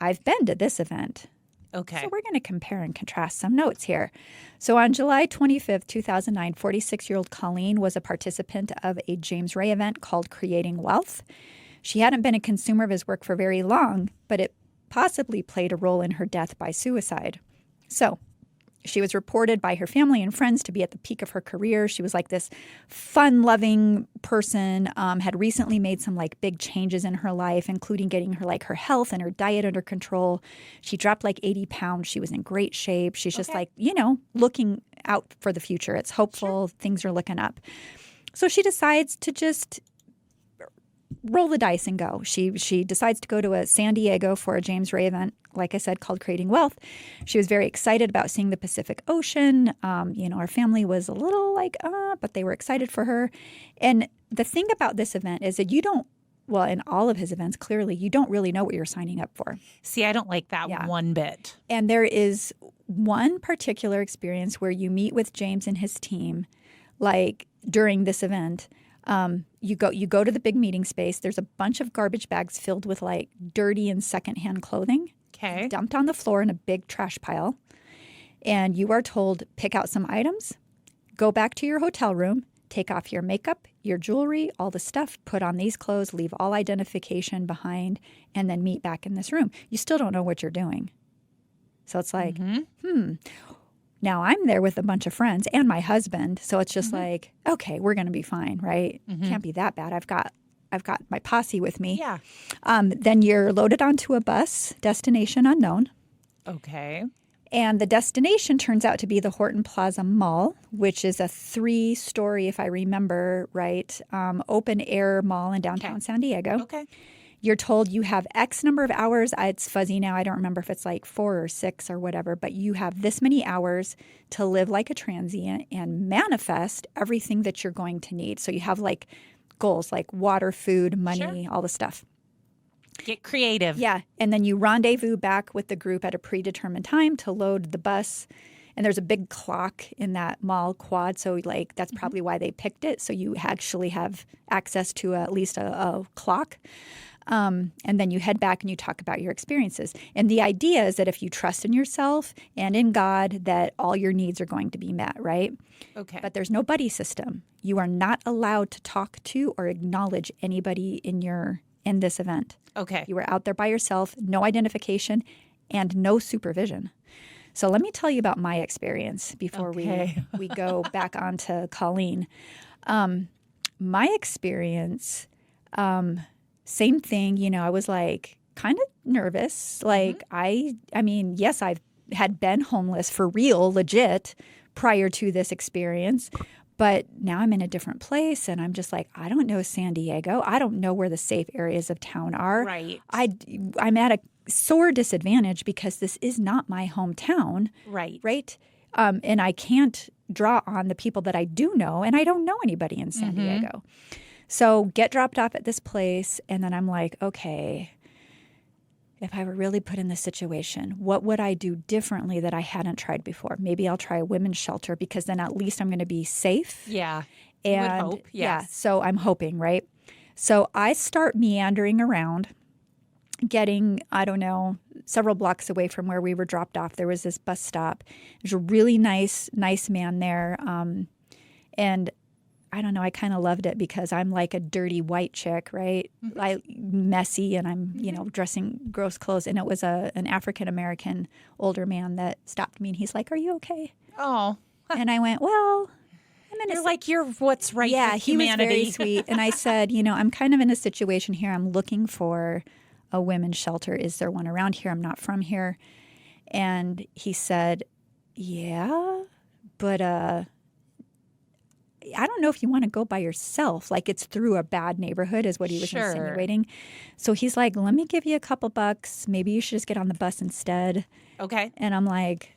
I've been to this event. Okay. So we're going to compare and contrast some notes here. So on July 25th, 2009, 46-year-old Colleen was a participant of a James Ray event called Creating Wealth. She hadn't been a consumer of his work for very long, but it possibly played a role in her death by suicide. So she was reported by her family and friends to be at the peak of her career. She was like this fun-loving person, had recently made some like big changes in her life, including getting her health and her diet under control. She dropped like 80 pounds. She was in great shape. She's just like, looking out for the future. It's hopeful. Sure. Things are looking up. So she decides to just roll the dice and go. She decides to go to San Diego for a James Ray event, like I said, called Creating Wealth. She was very excited about seeing the Pacific Ocean. Our family was a little like, but they were excited for her. And the thing about this event is that in all of his events, clearly, you don't really know what you're signing up for. See, I don't like that one bit. And there is one particular experience where you meet with James and his team, like during this event. You go to the big meeting space. There's a bunch of garbage bags filled with like dirty and secondhand clothing. Okay. Dumped on the floor in a big trash pile. And you are told, pick out some items, go back to your hotel room, take off your makeup, your jewelry, all the stuff, put on these clothes, leave all identification behind, and then meet back in this room. You still don't know what you're doing. So it's like, Now I'm there with a bunch of friends and my husband. So it's just like, okay, we're going to be fine, right? Can't be that bad. I've got I've got my posse with me. Yeah. Then you're loaded onto a bus, destination unknown. Okay. And the destination turns out to be the Horton Plaza Mall, which is a 3-story, if I remember right, open air mall in downtown San Diego. Okay. You're told you have X number of hours. It's fuzzy now. I don't remember if it's like 4 or 6 or whatever, but you have this many hours to live like a transient and manifest everything that you're going to need. So you have like goals like water, food, money, all the stuff. Get creative. Yeah. And then you rendezvous back with the group at a predetermined time to load the bus. And there's a big clock in that mall quad. So like that's probably why they picked it. So you actually have access to at least a clock. And then you head back and you talk about your experiences. And the idea is that if you trust in yourself and in God, that all your needs are going to be met, right? Okay. But there's no buddy system. You are not allowed to talk to or acknowledge anybody in this event. Okay. You were out there by yourself, no identification, and no supervision. So let me tell you about my experience before we go back on to Colleen. My experience, same thing, I was like kind of nervous. Like I mean, yes, I've had been homeless for real, legit, prior to this experience. But now I'm in a different place and I'm just like, I don't know San Diego. I don't know where the safe areas of town are. Right. I'm at a sore disadvantage because this is not my hometown. Right. Right. And I can't draw on the people that I do know, and I don't know anybody in San Diego. So get dropped off at this place, and then I'm like, okay, if I were really put in this situation, what would I do differently that I hadn't tried before? Maybe I'll try a women's shelter because then at least I'm going to be safe. Yeah. And you would hope. Yes. Yeah, so I'm hoping, right? So I start meandering around, getting, I don't know, several blocks away from where we were dropped off. There was this bus stop. There's a really nice man there. And I don't know, I kind of loved it because I'm like a dirty white chick, right? Messy, and I'm, dressing gross clothes. And it was an African-American older man that stopped me, and he's like, "Are you okay?" Oh. And I went, "Well, I'm in You're like, you're what's right yeah, for humanity. He was very sweet. And I said, I'm kind of in a situation here. I'm looking for a women's shelter. Is there one around here? I'm not from here. And he said, yeah, but I don't know if you want to go by yourself. Like it's through a bad neighborhood is what he was insinuating. So he's like, let me give you a couple bucks. Maybe you should just get on the bus instead. Okay. And I'm like,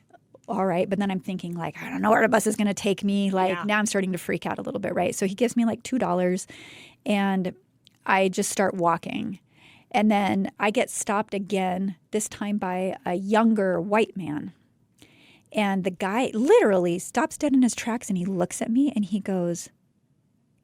all right. But then I'm thinking like, I don't know where the bus is going to take me. Like now I'm starting to freak out a little bit, right? So he gives me like $2 and I just start walking. And then I get stopped again, this time by a younger white man. And the guy literally stops dead in his tracks and he looks at me and he goes,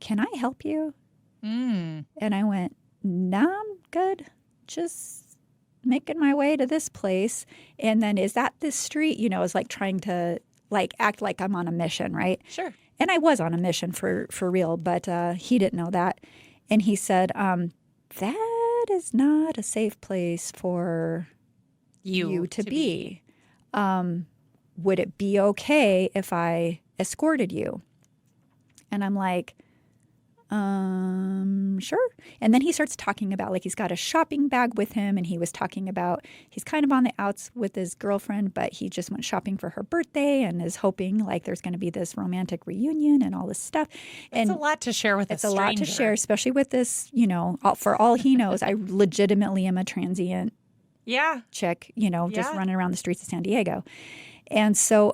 "Can I help you?" And I went, "Nah, I'm good. Just making my way to this place." And then, "Is that this street?" It's like trying to like act like I'm on a mission, right? Sure. And I was on a mission for real, but he didn't know that. And he said, "That is not a safe place for you to be. Would it be okay if I escorted you?" And I'm like, sure. And then he starts talking about, like, he's got a shopping bag with him, and he was talking about he's kind of on the outs with his girlfriend, but he just went shopping for her birthday and is hoping, like, there's going to be this romantic reunion and all this stuff. It's a lot to share with a stranger. It's a lot to share, especially with this, for all he knows, I legitimately am a transient chick, just running around the streets of San Diego. And so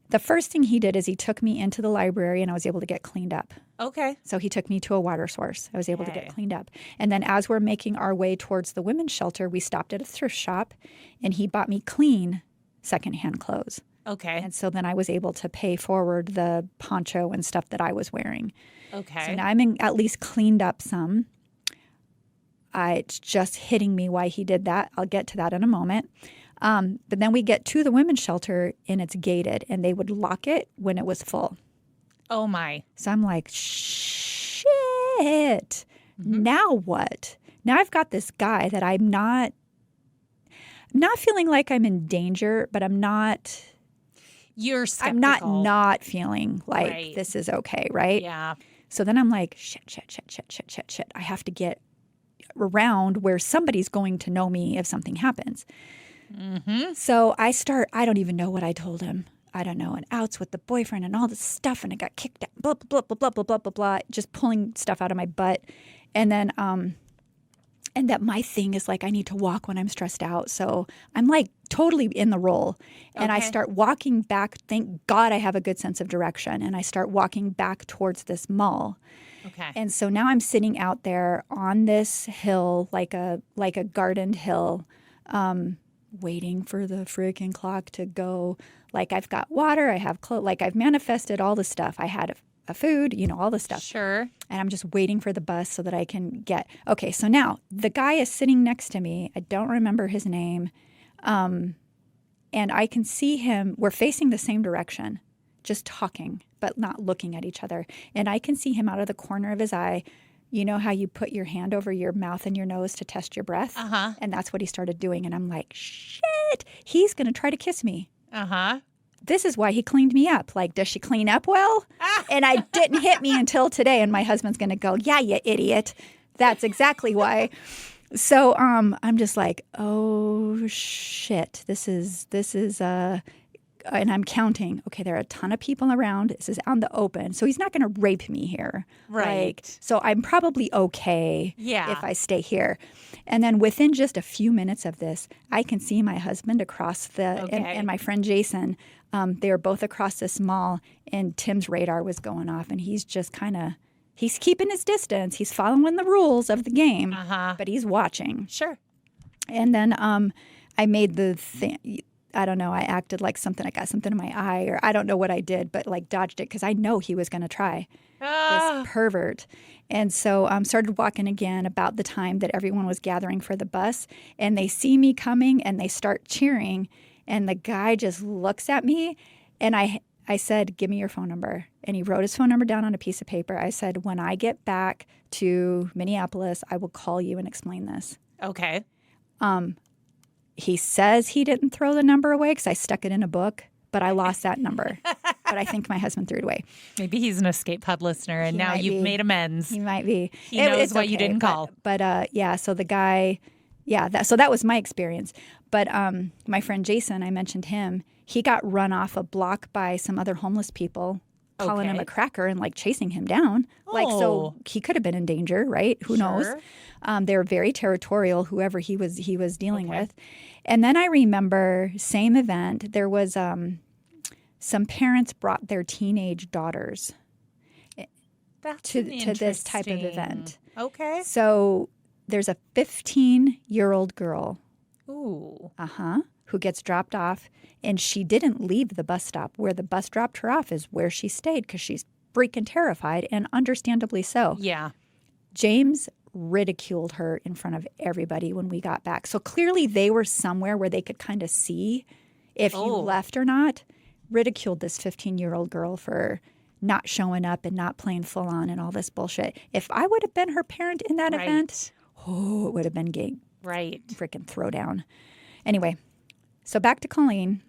the first thing he did is he took me into the library and I was able to get cleaned up. Okay. So he took me to a water source. I was able to get cleaned up. And then as we're making our way towards the women's shelter, we stopped at a thrift shop and he bought me clean secondhand clothes. Okay. And so then I was able to pay forward the poncho and stuff that I was wearing. Okay. So now I'm at least cleaned up some. It's just hitting me why he did that. I'll get to that in a moment. But then we get to the women's shelter and it's gated and they would lock it when it was full. Oh my. So I'm like, shit. Now what? Now I've got this guy that I'm not feeling like I'm in danger, but I'm not. You're skeptical. I'm not feeling like this is okay, right? Yeah. So then I'm like, shit. I have to get around where somebody's going to know me if something happens. Mm-hmm. So I don't even know what I told him. I don't know, and outs with the boyfriend and all this stuff, and I got kicked out, blah, blah, blah, blah, blah, blah, blah, blah, just pulling stuff out of my butt. And then, and that my thing is like, I need to walk when I'm stressed out. So I'm like totally in the role. And I start walking back. Thank God I have a good sense of direction. And I start walking back towards this mall. Okay. And so now I'm sitting out there on this hill, like a gardened hill, waiting for the freaking clock to go. Like I've got water, I have clothes, like I've manifested all the stuff. I had a food, all the stuff. Sure. And I'm just waiting for the bus so that I can get. Okay, so now the guy is sitting next to me. I don't remember his name. And I can see him. We're facing the same direction, just talking, but not looking at each other. And I can see him out of the corner of his eye. You know how you put your hand over your mouth and your nose to test your breath? Uh-huh. And that's what he started doing. And I'm like, shit, he's going to try to kiss me. Uh-huh. This is why he cleaned me up. Like, does she clean up well? And I didn't hit me until today. And my husband's going to go, yeah, you idiot. That's exactly why. So I'm just like, oh, shit. This is and I'm counting. Okay, there are a ton of people around. This is out in the open. So he's not going to rape me here. Right. So I'm probably okay if I stay here. And then within just a few minutes of this, I can see my husband across and my friend Jason. They were both across this mall, and Tim's radar was going off, and he's just he's keeping his distance. He's following the rules of the game, but he's watching. Sure. And then I made the thing. I don't know. I acted like I got something in my eye, or I don't know what I did, but like dodged it because I know he was going to try. This pervert. And so started walking again about the time that everyone was gathering for the bus, and they see me coming and they start cheering. And the guy just looks at me, and I said, give me your phone number. And he wrote his phone number down on a piece of paper. I said, when I get back to Minneapolis, I will call you and explain this. Okay. He says he didn't throw the number away because I stuck it in a book, but I lost that number. But I think my husband threw it away. Maybe he's an Escape Pod listener, and now you've made amends. He might be. He knows why you didn't call. But yeah, so the guy, so that was my experience. But my friend Jason, I mentioned him, he got run off a block by some other homeless people calling him a cracker and like chasing him down. Like, so he could have been in danger, right? Who knows? They were very territorial, whoever he was dealing with. And then I remember, same event, there was some parents brought their teenage daughters to this type of event. Okay. So there's a 15-year-old girl. Ooh. Who gets dropped off, and she didn't leave the bus stop. Where the bus dropped her off is where she stayed because she's freaking terrified, and understandably so. Yeah. James ridiculed her in front of everybody when we got back. So clearly they were somewhere where they could kind of see if you left or not. Ridiculed this 15-year-old girl for not showing up and not playing full on and all this bullshit. If I would have been her parent in that event, it would have been gay. Right. Freaking throwdown. Anyway. So back to Colleen.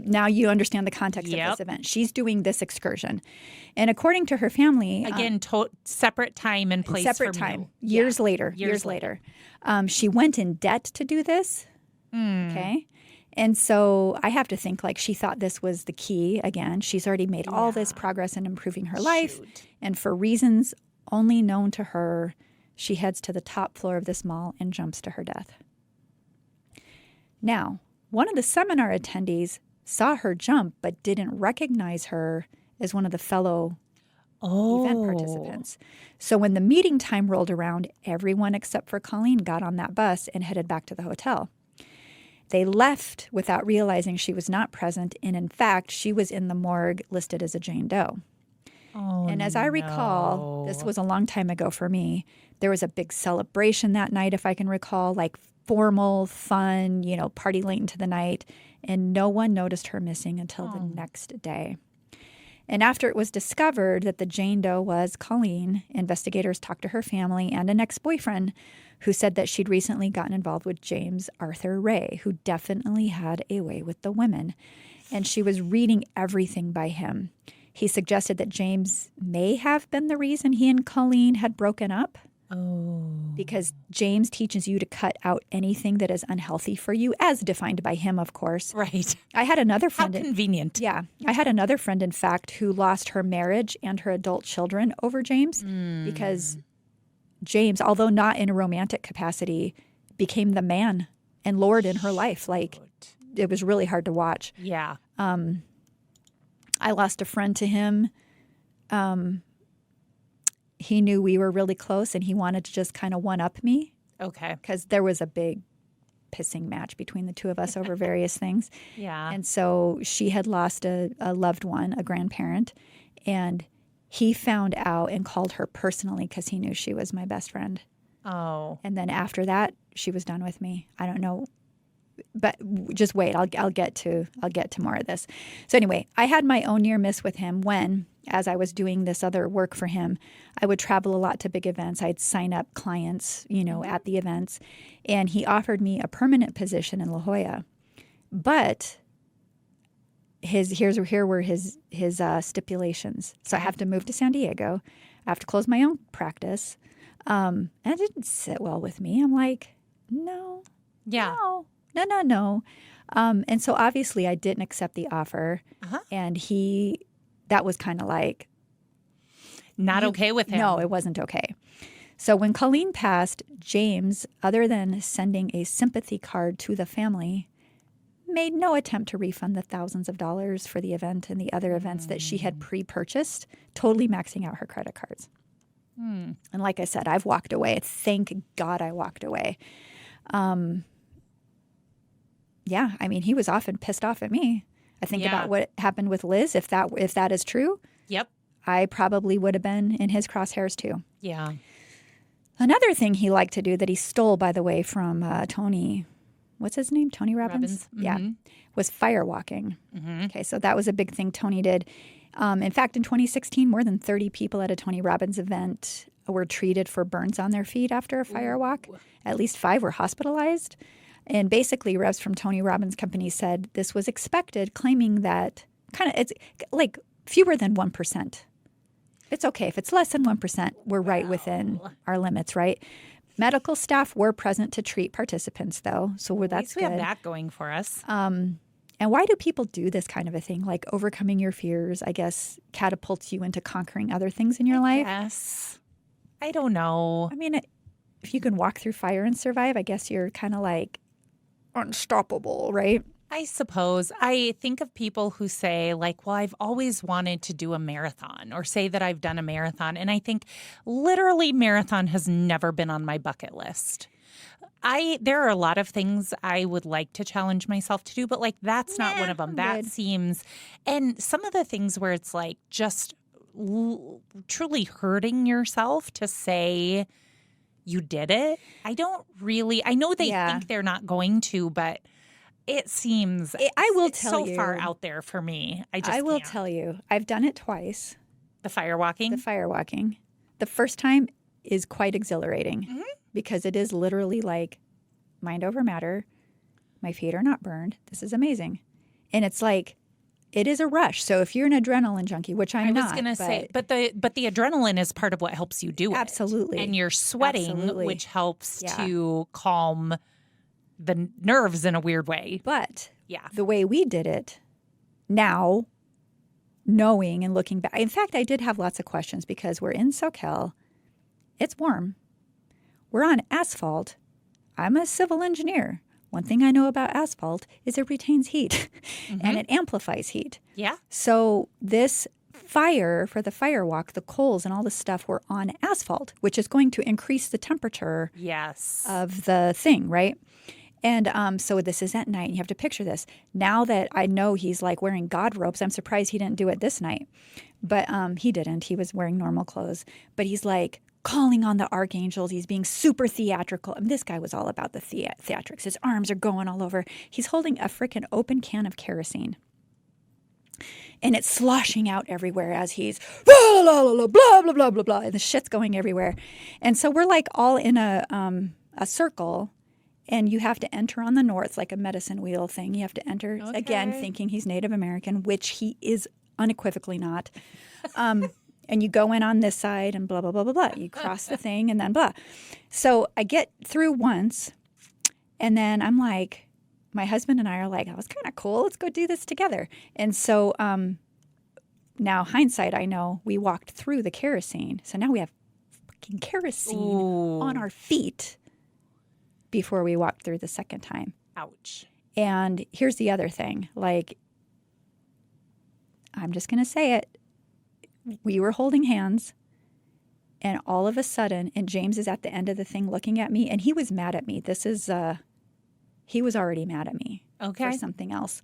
Now you understand the context of this event. She's doing this excursion. And according to her family... Again, separate time and place separate time. Years later. She went in debt to do this. Okay? And so I have to think like she thought this was the key. Again, she's already made all this progress in improving her life. And for reasons only known to her, she heads to the top floor of this mall and jumps to her death. Now, one of the seminar attendees saw her jump but didn't recognize her as one of the fellow event participants. So when the meeting time rolled around, everyone except for Colleen got on that bus and headed back to the hotel. They left without realizing she was not present, and in fact, she was in the morgue listed as a Jane Doe. And as I recall, this was a long time ago for me, there was a big celebration that night, if I can recall, like formal, fun, party late into the night, and no one noticed her missing until the next day. And after it was discovered that the Jane Doe was Colleen, investigators talked to her family and an ex-boyfriend who said that she'd recently gotten involved with James Arthur Ray, who definitely had a way with the women. And she was reading everything by him. he suggested that James may have been the reason he and Colleen had broken up. Oh. Because James teaches you to cut out anything that is unhealthy for you, as defined by him, of course. Right. I had another friend. How convenient. Yeah. I had another friend, in fact, who lost her marriage and her adult children over James because James, although not in a romantic capacity, became the man and Lord in her life. Like, it was really hard to watch. Yeah. I lost a friend to him. He knew we were really close and he wanted to just kind of one-up me. Okay. Because there was a big pissing match between the two of us over various things. Yeah. And so she had lost a loved one, a grandparent, and he found out and called her personally because he knew she was my best friend. Oh. And then after that, she was done with me. I don't know. But just wait, I'll get to more of this. So anyway, I had my own near miss with him when, as I was doing this other work for him, I would travel a lot to big events. I'd sign up clients, at the events, and he offered me a permanent position in La Jolla. But here were his stipulations. So I have to move to San Diego. I have to close my own practice. And it didn't sit well with me. I'm like, no. Yeah. No. And so obviously I didn't accept the offer. And that was kind of like. Not okay with him. No, it wasn't okay. So when Colleen passed, James, other than sending a sympathy card to the family, made no attempt to refund the thousands of dollars for the event and the other events that she had pre-purchased, totally maxing out her credit cards. And like I said, I've walked away. Thank God I walked away. Yeah, I mean, he was often pissed off at me. I think about what happened with Liz. If that is true, yep, I probably would have been in his crosshairs too. Yeah. Another thing he liked to do that he stole, by the way, from Tony, what's his name? Tony Robbins? Yeah, was firewalking. Okay, so that was a big thing Tony did. In fact, in 2016, more than 30 people at a Tony Robbins event were treated for burns on their feet after a firewalk. At least 5 were hospitalized. And basically, reps from Tony Robbins' company said this was expected, claiming that it's like fewer than 1%. It's okay. If it's less than 1%, we're right within our limits, right? Medical staff were present to treat participants, though, so that's good. We have that going for us. And why do people do this kind of a thing? Like overcoming your fears, I guess, catapults you into conquering other things in your life? Yes. I don't know. I mean, if you can walk through fire and survive, I guess you're kind of like unstoppable, right? I suppose. I think of people who say, like, well, I've always wanted to do a marathon, or say that I've done a marathon. And I think literally marathon has never been on my bucket list. There are a lot of things I would like to challenge myself to do, but like that's not one of them. That seems, and some of the things where it's like just truly hurting yourself to say you did it. I know they think they're not going to, but it seems so far out there for me. I will tell you, I've done it twice. The firewalking? The first time is quite exhilarating because it is literally like mind over matter. My feet are not burned. This is amazing. And it's like, it is a rush. So if you're an adrenaline junkie, which I'm not. I was going to say, but the adrenaline is part of what helps you do it. Absolutely. And you're sweating, which helps to calm the nerves in a weird way. But the way we did it now, knowing and looking back. In fact, I did have lots of questions because we're in SoCal. It's warm. We're on asphalt. I'm a civil engineer. One thing I know about asphalt is it retains heat and it amplifies heat. Yeah. So this fire for the firewalk, the coals and all the stuff were on asphalt, which is going to increase the temperature of the thing, right? And so this is at night. You have to picture this. Now that I know he's like wearing God ropes, I'm surprised he didn't do it this night. But he didn't. He was wearing normal clothes. But he's like calling on the archangels. He's being super theatrical. I mean, this guy was all about the theatrics. His arms are going all over. He's holding a freaking open can of kerosene. And it's sloshing out everywhere as he's blah, blah, blah, blah, blah, blah, blah, blah. And the shit's going everywhere. And so we're like all in a circle. And you have to enter on the north, like a medicine wheel thing. You have to enter, again, thinking he's Native American, which he is unequivocally not. And you go in on this side and blah, blah, blah, blah, blah. You cross the thing and then blah. So I get through once, and then I'm like, my husband and I are like, that was kind of cool. Let's go do this together. And so now hindsight, I know we walked through the kerosene. So now we have fucking kerosene on our feet before we walked through the second time. Ouch. And here's the other thing. Like, I'm just going to say it. We were holding hands, and all of a sudden, and James is at the end of the thing looking at me, and he was mad at me. He was already mad at me for something else.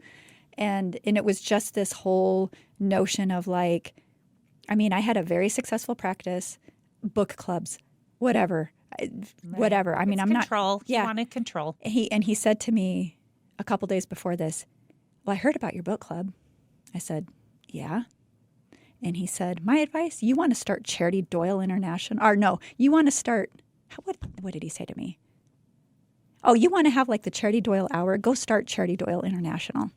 And it was just this whole notion of like, I mean, I had a very successful practice, book clubs, whatever. I mean, I'm control. not. Yeah. He wanted control. He said to me a couple days before this, well, I heard about your book club. I said, yeah. And he said, my advice, you want to start Charity Doyle International. Or no, you want to start, what did he say to me? Oh, you want to have like the Charity Doyle Hour? Go start Charity Doyle International.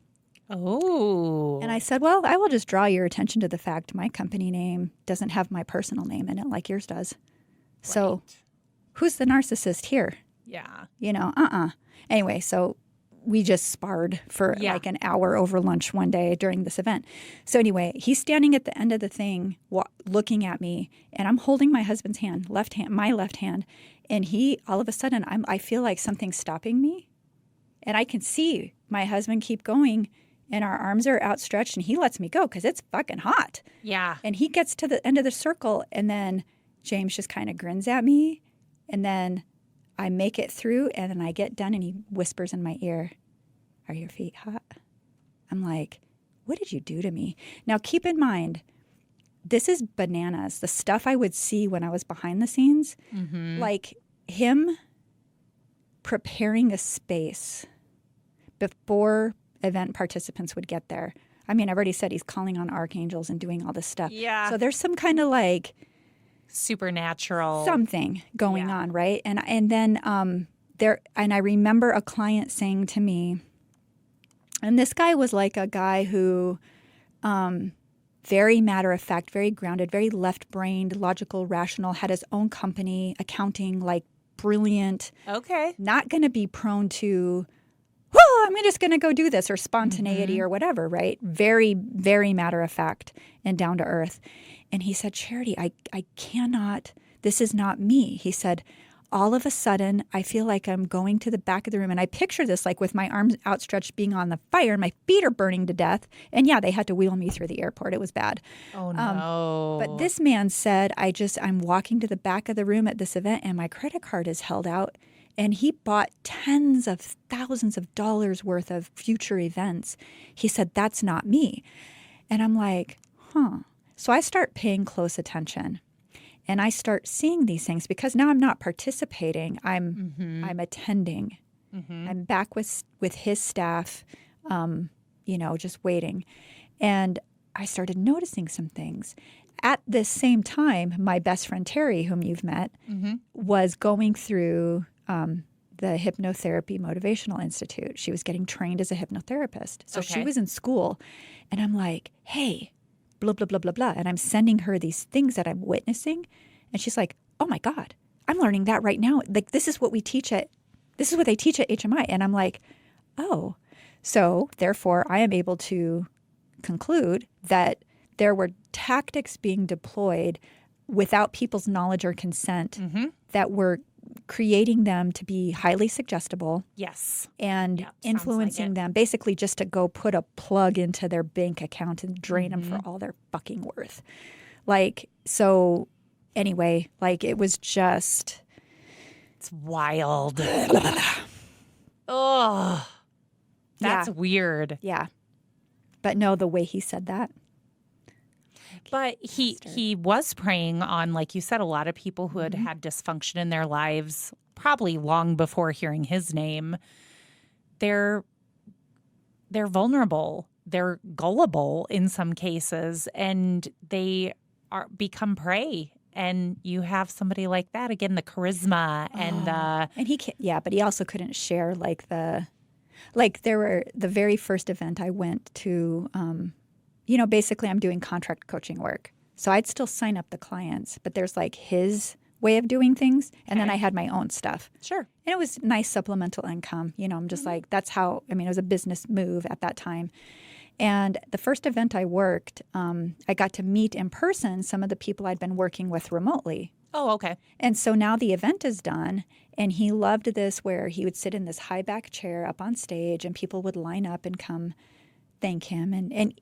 Oh. And I said, well, I will just draw your attention to the fact my company name doesn't have my personal name in it like yours does. Right. So who's the narcissist here? Yeah. You know, Anyway, so we just sparred for like an hour over lunch one day during this event. So anyway, he's standing at the end of the thing looking at me, and I'm holding my husband's hand, my left hand, and he, all of a sudden, I feel like something's stopping me, and I can see my husband keep going, and our arms are outstretched, and he lets me go because it's fucking hot. Yeah. And he gets to the end of the circle, and then James just kind of grins at me, and then I make it through, and then I get done, and he whispers in my ear, are your feet hot? I'm like, what did you do to me? Now, keep in mind, this is bananas. The stuff I would see when I was behind the scenes, like him preparing a space before event participants would get there. I mean, I've already said he's calling on archangels and doing all this stuff. Yeah. So there's some kind of like supernatural something going on, right? And then I remember a client saying to me, and this guy was like a guy who, very matter of fact, very grounded, very left-brained, logical, rational, had his own company, accounting, like brilliant. Okay. Not going to be prone to, well, I'm just going to go do this, or spontaneity or whatever, right? Very, very matter of fact and down to earth. And he said, Charity, I cannot, this is not me. He said, all of a sudden, I feel like I'm going to the back of the room. And I picture this like with my arms outstretched being on the fire. My feet are burning to death. And yeah, they had to wheel me through the airport. It was bad. Oh, no. But this man said, I'm walking to the back of the room at this event and my credit card is held out. And he bought tens of thousands of dollars worth of future events. He said, that's not me. And I'm like, So I start paying close attention. And I start seeing these things because now I'm not participating. I'm attending. I'm back with his staff, just waiting. And I started noticing some things. At this same time, my best friend Terry, whom you've met, was going through the Hypnotherapy Motivational Institute. She was getting trained as a hypnotherapist. So she was in school. And I'm like, hey, blah, blah, blah, blah, blah. And I'm sending her these things that I'm witnessing. And she's like, oh my God, I'm learning that right now. Like, this is what they teach at HMI. And I'm like, oh. So therefore, I am able to conclude that there were tactics being deployed without people's knowledge or consent that were creating them to be highly suggestible. Yes. And influencing them basically just to go put a plug into their bank account and drain them for all their fucking worth. Like, so anyway, like it was just. It's wild. Oh, that's weird. Yeah. But no, the way he said that. But he was preying on, like you said, a lot of people who had had dysfunction in their lives, probably long before hearing his name. They're vulnerable. They're gullible in some cases, and they become prey. And you have somebody like that again, the charisma and he can't, but he also couldn't share there were the very first event I went to. basically I'm doing contract coaching work. So I'd still sign up the clients, but there's like his way of doing things. And then I had my own stuff. Sure. And it was nice supplemental income. I'm just like, that's how, it was a business move at that time. And the first event I worked, I got to meet in person some of the people I'd been working with remotely. Oh, okay. And so now the event is done, and he loved this where he would sit in this high back chair up on stage and people would line up and come thank him. And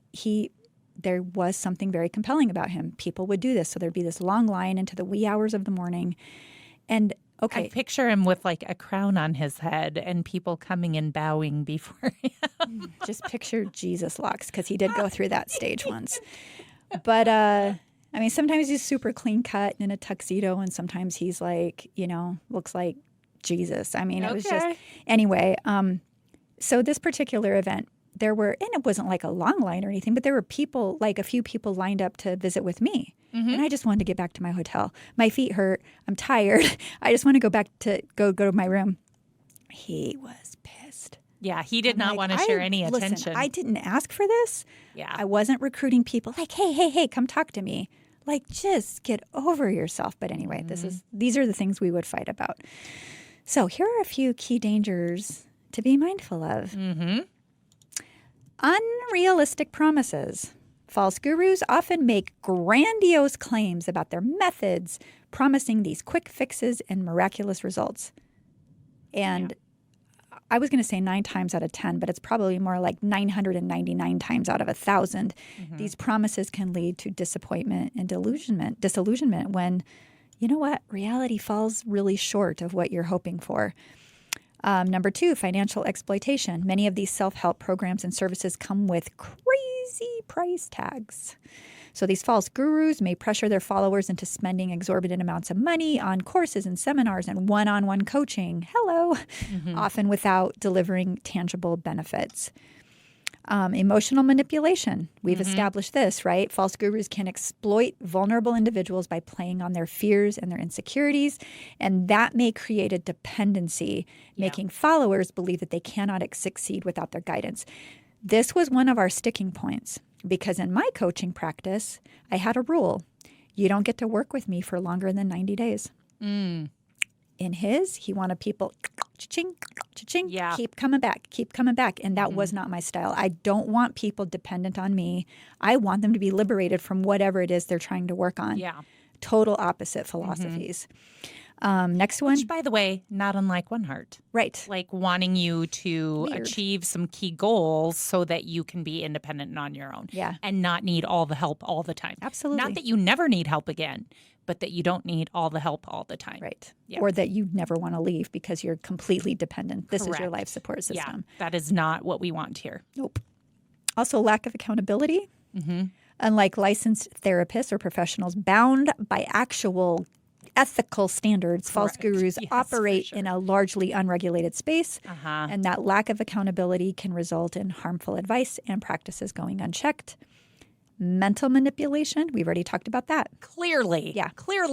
there was something very compelling about him. People would do this. So there'd be this long line into the wee hours of the morning. And okay. I picture him with like a crown on his head and people coming and bowing before him. Just picture Jesus locks, because he did go through that stage once. But sometimes he's super clean cut and in a tuxedo, and sometimes he's like, looks like Jesus. It was just, anyway. So this particular event, and it wasn't like a long line or anything, but there were people, like a few people lined up to visit with me. Mm-hmm. And I just wanted to get back to my hotel. My feet hurt. I'm tired. I just want to go back to go to my room. He was pissed. Yeah, he did not want to share any attention. Listen, I didn't ask for this. Yeah. I wasn't recruiting people like, hey, come talk to me. Like, just get over yourself. But anyway, these are the things we would fight about. So here are a few key dangers to be mindful of. Mm-hmm. Unrealistic promises. False gurus often make grandiose claims about their methods, promising these quick fixes and miraculous results. And I was going to say 9 times out of 10, but it's probably more like 999 times out of 1,000. Mm-hmm. These promises can lead to disappointment and disillusionment when, reality falls really short of what you're hoping for. Number 2, financial exploitation. Many of these self-help programs and services come with crazy price tags. So these false gurus may pressure their followers into spending exorbitant amounts of money on courses and seminars and one-on-one coaching. Hello. Mm-hmm. Often without delivering tangible benefits. Emotional manipulation. We've established this, right? False gurus can exploit vulnerable individuals by playing on their fears and their insecurities, and that may create a dependency, making followers believe that they cannot succeed without their guidance. This was one of our sticking points because in my coaching practice, I had a rule. You don't get to work with me for longer than 90 days. Mm. In his, he wanted people cha-ching, cha-ching, keep coming back. And that was not my style. I don't want people dependent on me. I want them to be liberated from whatever it is they're trying to work on. Yeah. Total opposite philosophies. Next one. Which, by the way, not unlike One Heart. Right. Like wanting you to achieve some key goals so that you can be independent and on your own. Yeah. And not need all the help all the time. Absolutely. Not that you never need help again, but that you don't need all the help all the time. Right. Yeah. Or that you never want to leave because you're completely dependent. This Correct. is your life support system. Yeah, that is not what we want here. Nope. Also, lack of accountability. Mm-hmm. Unlike licensed therapists or professionals bound by actual ethical standards, false gurus operate in a largely unregulated space, and that lack of accountability can result in harmful advice and practices going unchecked. Mental manipulation, we've already talked about that. Clearly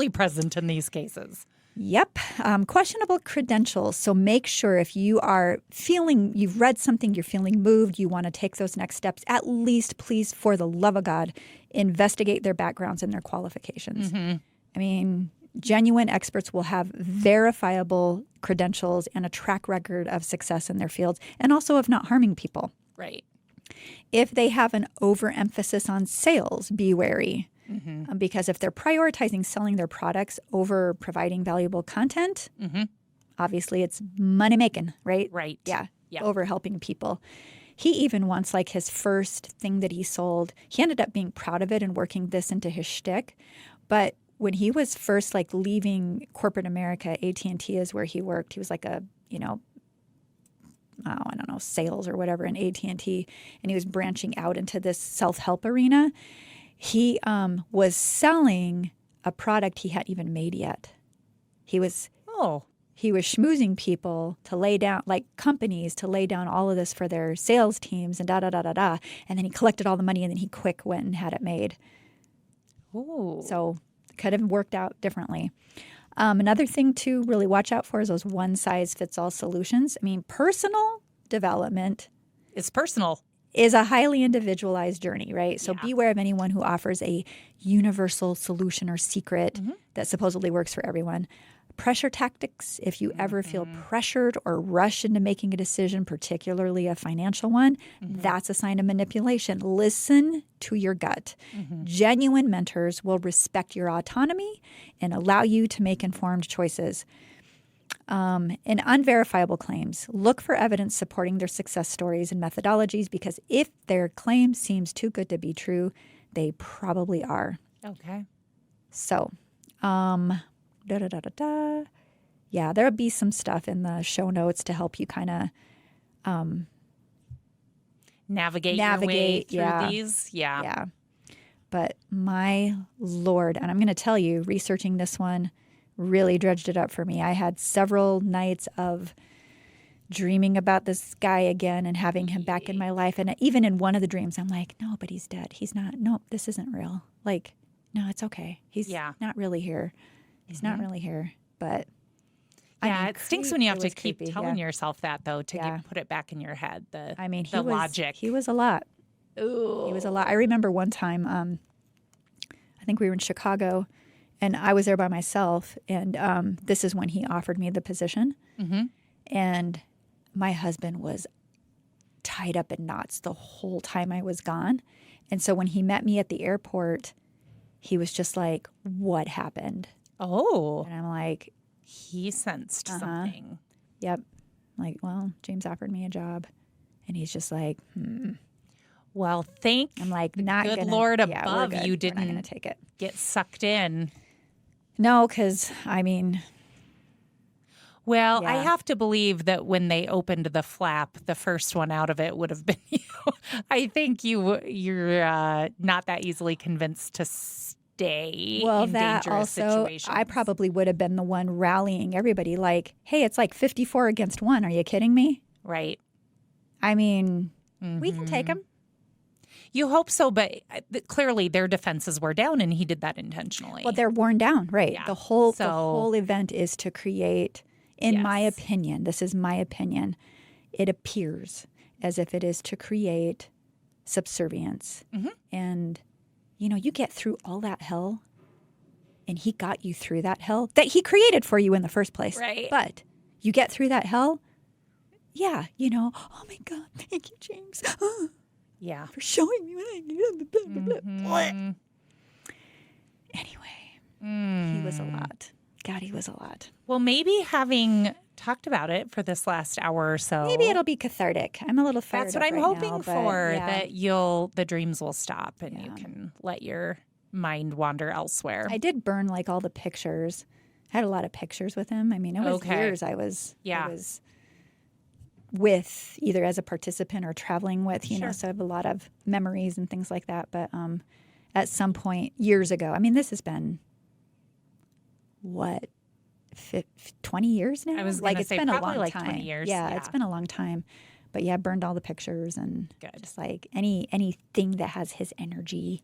present in these cases. Yep. Questionable credentials. So make sure if you are you've read something, you're feeling moved, you want to take those next steps, at least please, for the love of God, investigate their backgrounds and their qualifications. Mm-hmm. Genuine experts will have verifiable credentials and a track record of success in their fields and also of not harming people. Right. If they have an overemphasis on sales, be wary. Mm-hmm. Because if they're prioritizing selling their products over providing valuable content, obviously it's money making, right? Right. Yeah. Over helping people. He even once, like his first thing that he sold, he ended up being proud of it and working this into his shtick. But when he was first like leaving corporate America, AT&T is where he worked. He was like a, sales or whatever in AT&T, and he was branching out into this self-help arena. He was selling a product he hadn't even made yet. He was schmoozing people to lay down, like companies to lay down all of this for their sales teams and da-da-da-da-da. And then he collected all the money and then he quick went and had it made. Ooh. So could have worked out differently. Another thing to really watch out for is those one-size-fits-all solutions. Personal development is personal. is a highly individualized journey, right? So Yeah. beware of anyone who offers a universal solution or secret that supposedly works for everyone. Pressure tactics, if you ever feel pressured or rushed into making a decision, particularly a financial one, that's a sign of manipulation. Listen to your gut. Genuine mentors will respect your autonomy and allow you to make informed choices. And unverifiable claims. Look for evidence supporting their success stories and methodologies, because if their claim seems too good to be true, they probably are. Okay. So, yeah, there'll be some stuff in the show notes to help you kind of Navigate your way through yeah. these. Yeah. Yeah. But my Lord, and I'm going to tell you, researching this one really dredged it up for me. I had several nights of dreaming about this guy again and having him back in my life. And even in one of the dreams, I'm like, no, but he's dead. He's not. No, this isn't real. Like, no, it's okay. He's not really here. He's not really here. But yeah, it stinks when you have to keep creepy, telling yourself that, though, to Yeah. put it back in your head. The the logic. He was a lot. Ooh. He was a lot. I remember one time, I think we were in Chicago, and I was there by myself. And this is when he offered me the position. And my husband was tied up in knots the whole time I was gone. And so when he met me at the airport, he was just like, what happened? Oh. And I'm like, He sensed something. yep. Like, well, James offered me a job. And he's just like, Well, thank I'm like, the not good gonna, Lord yeah, above we're good. you We're not going didn't to take it. get sucked in. No, because, I mean, Well, I Yeah. have to believe that when they opened the flap, the first one out of it would have been you. I think you're not that easily convinced to stay well, in that dangerous also, situations. I probably would have been the one rallying everybody like, hey, it's like 54 against 1. Are you kidding me? Right. I mean, we can take him. You hope so, but clearly their defenses were down, and he did that intentionally. Well, they're worn down, right? Yeah. The whole So- the whole event is to create, in my Yes. opinion, this is my opinion, it appears as if it is to create subservience. And, you know, you get through all that hell, and he got you through that hell that he created for you in the first place. Right. But you get through that hell, yeah, you know, oh my God, thank you, James, yeah. for showing me what I need. Blah, blah, blah, blah. Anyway, he was a lot. God, he was a lot. Well, maybe having talked about it for this last hour or so, Maybe it'll be cathartic. I'm a little fired that's up what I'm right hoping now, but for. yeah. That the dreams will stop and you can let your mind wander elsewhere. I did burn like all the pictures. I had a lot of pictures with him. I mean, it was Okay. years I was Yeah. with either as a participant or traveling with, you know, Sure. so I have a lot of memories and things like that. But at some point years ago, I mean, this has been what, 20 years now? I was like gonna it's say been a probably long like time. 20 years, Yeah, yeah. it's been a long time. But yeah, I burned all the pictures and Good. just like anything that has his energy.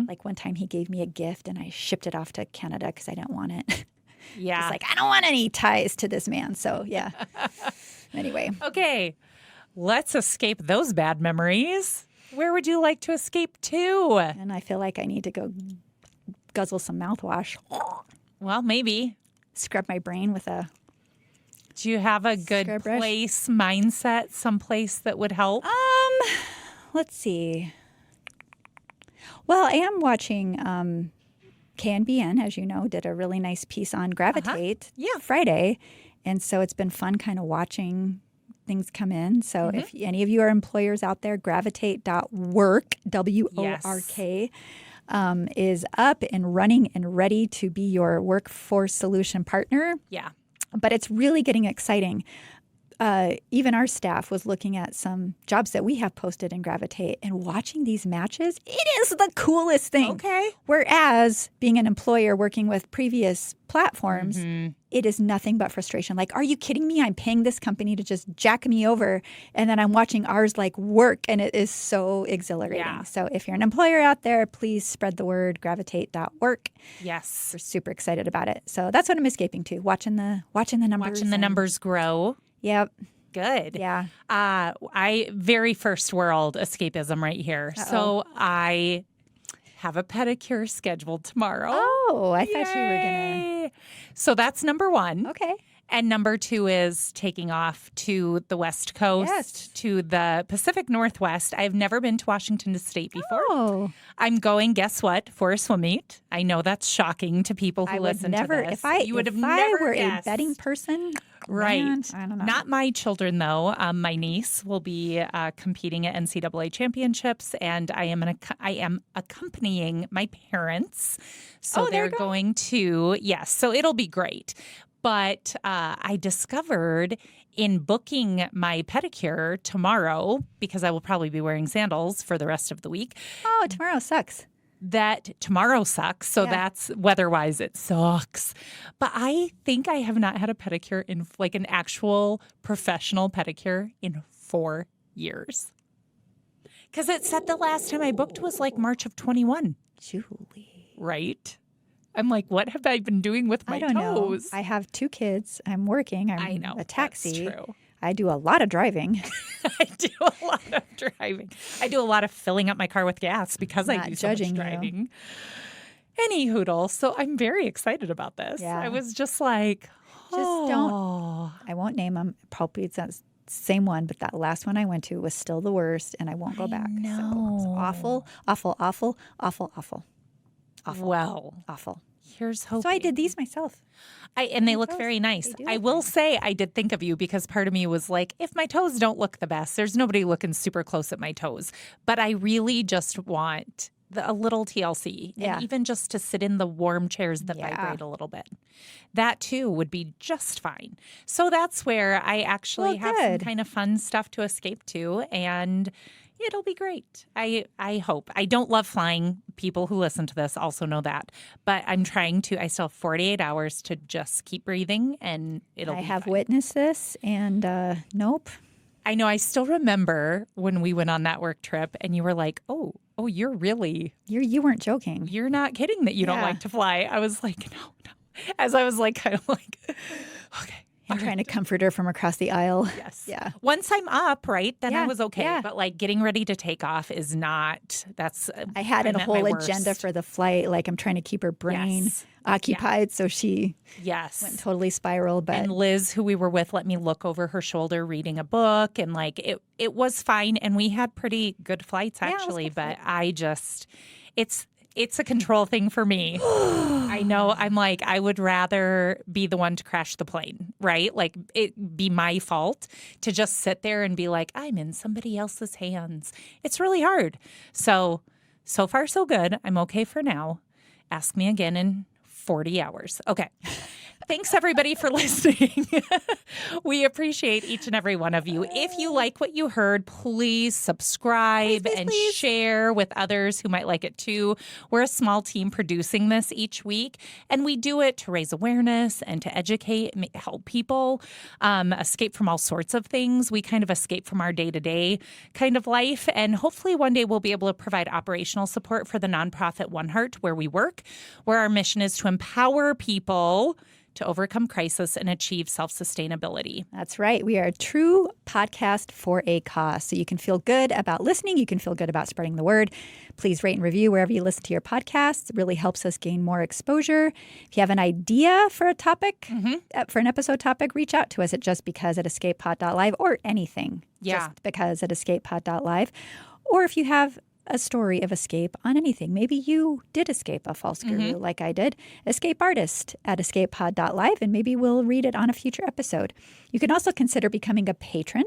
Like one time he gave me a gift and I shipped it off to Canada because I didn't want it. Yeah. It's like, I don't want any ties to this man. So yeah. Anyway, Okay, let's escape those bad memories. Where would you like to escape to? and I feel like I need to go guzzle some mouthwash, Well, maybe. scrub my brain with a. Do you have a good Scrub brush? place, mindset, someplace that would help? Let's see. Well, I am watching KNBN, as you know, did a really nice piece on Gravitate Yeah. Friday. And so it's been fun kind of watching things come in. So if any of you are employers out there, gravitate.work, WORK, is up and running and ready to be your workforce solution partner. Yeah. But it's really getting exciting. Even our staff was looking at some jobs that we have posted in Gravitate and watching these matches. It is the coolest thing. Okay. Whereas being an employer working with previous platforms, it is nothing but frustration. Like, are you kidding me? I'm paying this company to just jack me over, and then I'm watching ours like work, and it is so exhilarating. Yeah. So if you're an employer out there, please spread the word, gravitate.work. Yes. We're super excited about it. So that's what I'm escaping to, watching the numbers. Watching the numbers grow. Yep. good. Yeah. I very first world escapism right here. Uh-oh. So I have a pedicure scheduled tomorrow. Oh, I thought you were going Yay! So that's number one. to. Okay. And number two is taking off to the West Coast, Yes. to the Pacific Northwest. I've never been to Washington State before. Oh. I'm going, guess what, for a swim meet. I know that's shocking to people who I would listen never, to this. if I, you would if have I never were guessed. a betting person, Right. man, I don't know. Not my children, though. My niece will be competing at NCAA championships, and I am accompanying my parents. So they're going to, yes, so it'll be great. But I discovered in booking my pedicure tomorrow, because I will probably be wearing sandals for the rest of the week, Oh, tomorrow sucks. that tomorrow sucks. So that's weather-wise, it sucks. But I think I have not had a pedicure in like an actual professional pedicure in 4 years. Because it said the last time I booked was like March of 21. Julie. Right? I'm like, what have I been doing with my I don't toes? know. I have 2 kids. I'm working. I'm I know. a taxi. That's true. I do a lot of driving. I do a lot of driving. I do a lot of filling up my car with gas because I Not do so much judging you. driving. Any hoodle. So I'm very excited about this. Yeah. I was just like, Just don't. I won't name them. Probably it's the same one, but that last one I went to was still the worst, and I won't go back. So it's awful, awful, awful, awful, awful, awful. Well, awful. here's hoping. So I did these myself. And they look toes, very nice. they do I look will nice. say I did think of you because part of me was like, if my toes don't look the best, there's nobody looking super close at my toes. But I really just want a little TLC. Yeah. And even just to sit in the warm chairs that Yeah. vibrate a little bit. That too would be just fine. So that's where I actually have some good. kind of fun stuff to escape to. And it'll be great. I hope. I don't love flying. People who listen to this also know that. But I'm trying to, I still have 48 hours to just keep breathing and it'll I be have fine. witnessed this, and nope. I know. I still remember when we went on that work trip and you were like, oh, you You weren't joking. you're not kidding that you don't Yeah. like to fly. I was like, no. As I was like, kind of like, okay. I'm trying to comfort her from across the aisle. Yes. Yeah. Once I'm up, right, then I Yeah, was okay. yeah. But like getting ready to take off is not, that's. I had I'm a at my whole agenda worst. for the flight. Like I'm trying to keep her brain Yes. occupied, so she Yes. went totally spiral. But And Liz, who we were with, let me look over her shoulder reading a book. And like it was fine. And we had pretty good flights, it was actually. good But I just, it's a control thing for me. I know. I'm like, I would rather be the one to crash the plane, right? Like it be my fault to just sit there and be like, I'm in somebody else's hands. It's really hard. So far, so good. I'm okay for now. Ask me again in 40 hours. Okay. Thanks, everybody, for listening. We appreciate each and every one of you. If you like what you heard, please subscribe and share with others who might like it too. We're a small team producing this each week, and we do it to raise awareness and to educate, help people escape from all sorts of things. We kind of escape from our day-to-day kind of life, and hopefully one day we'll be able to provide operational support for the nonprofit One Heart, where we work, where our mission is to empower people to overcome crisis and achieve self-sustainability. that's right. We are a true podcast for a cause. So you can feel good about listening. You can feel good about spreading the word. Please rate and review wherever you listen to your podcasts. It really helps us gain more exposure. If you have an idea for a topic, for an episode topic, reach out to us at justbecause@escapepod.live or anything. Yeah. Justbecause@escapepod.live. Or if you have a story of escape on anything. Maybe you did escape a false guru like I did. Escape artist at escapepod.live, and maybe we'll read it on a future episode. You can also consider becoming a patron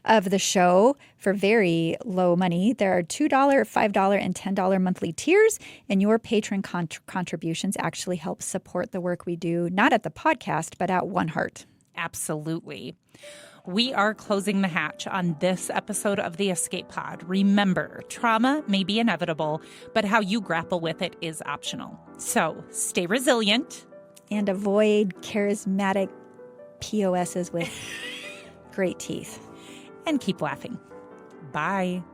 of the show for very low money. There are $2, $5, and $10 monthly tiers, and your patron contributions actually help support the work we do, not at the podcast, but at One Heart. Absolutely. We are closing the hatch on this episode of the Escape Pod. Remember, trauma may be inevitable, but how you grapple with it is optional. So stay resilient. And avoid charismatic POSs with great teeth. And keep laughing. Bye.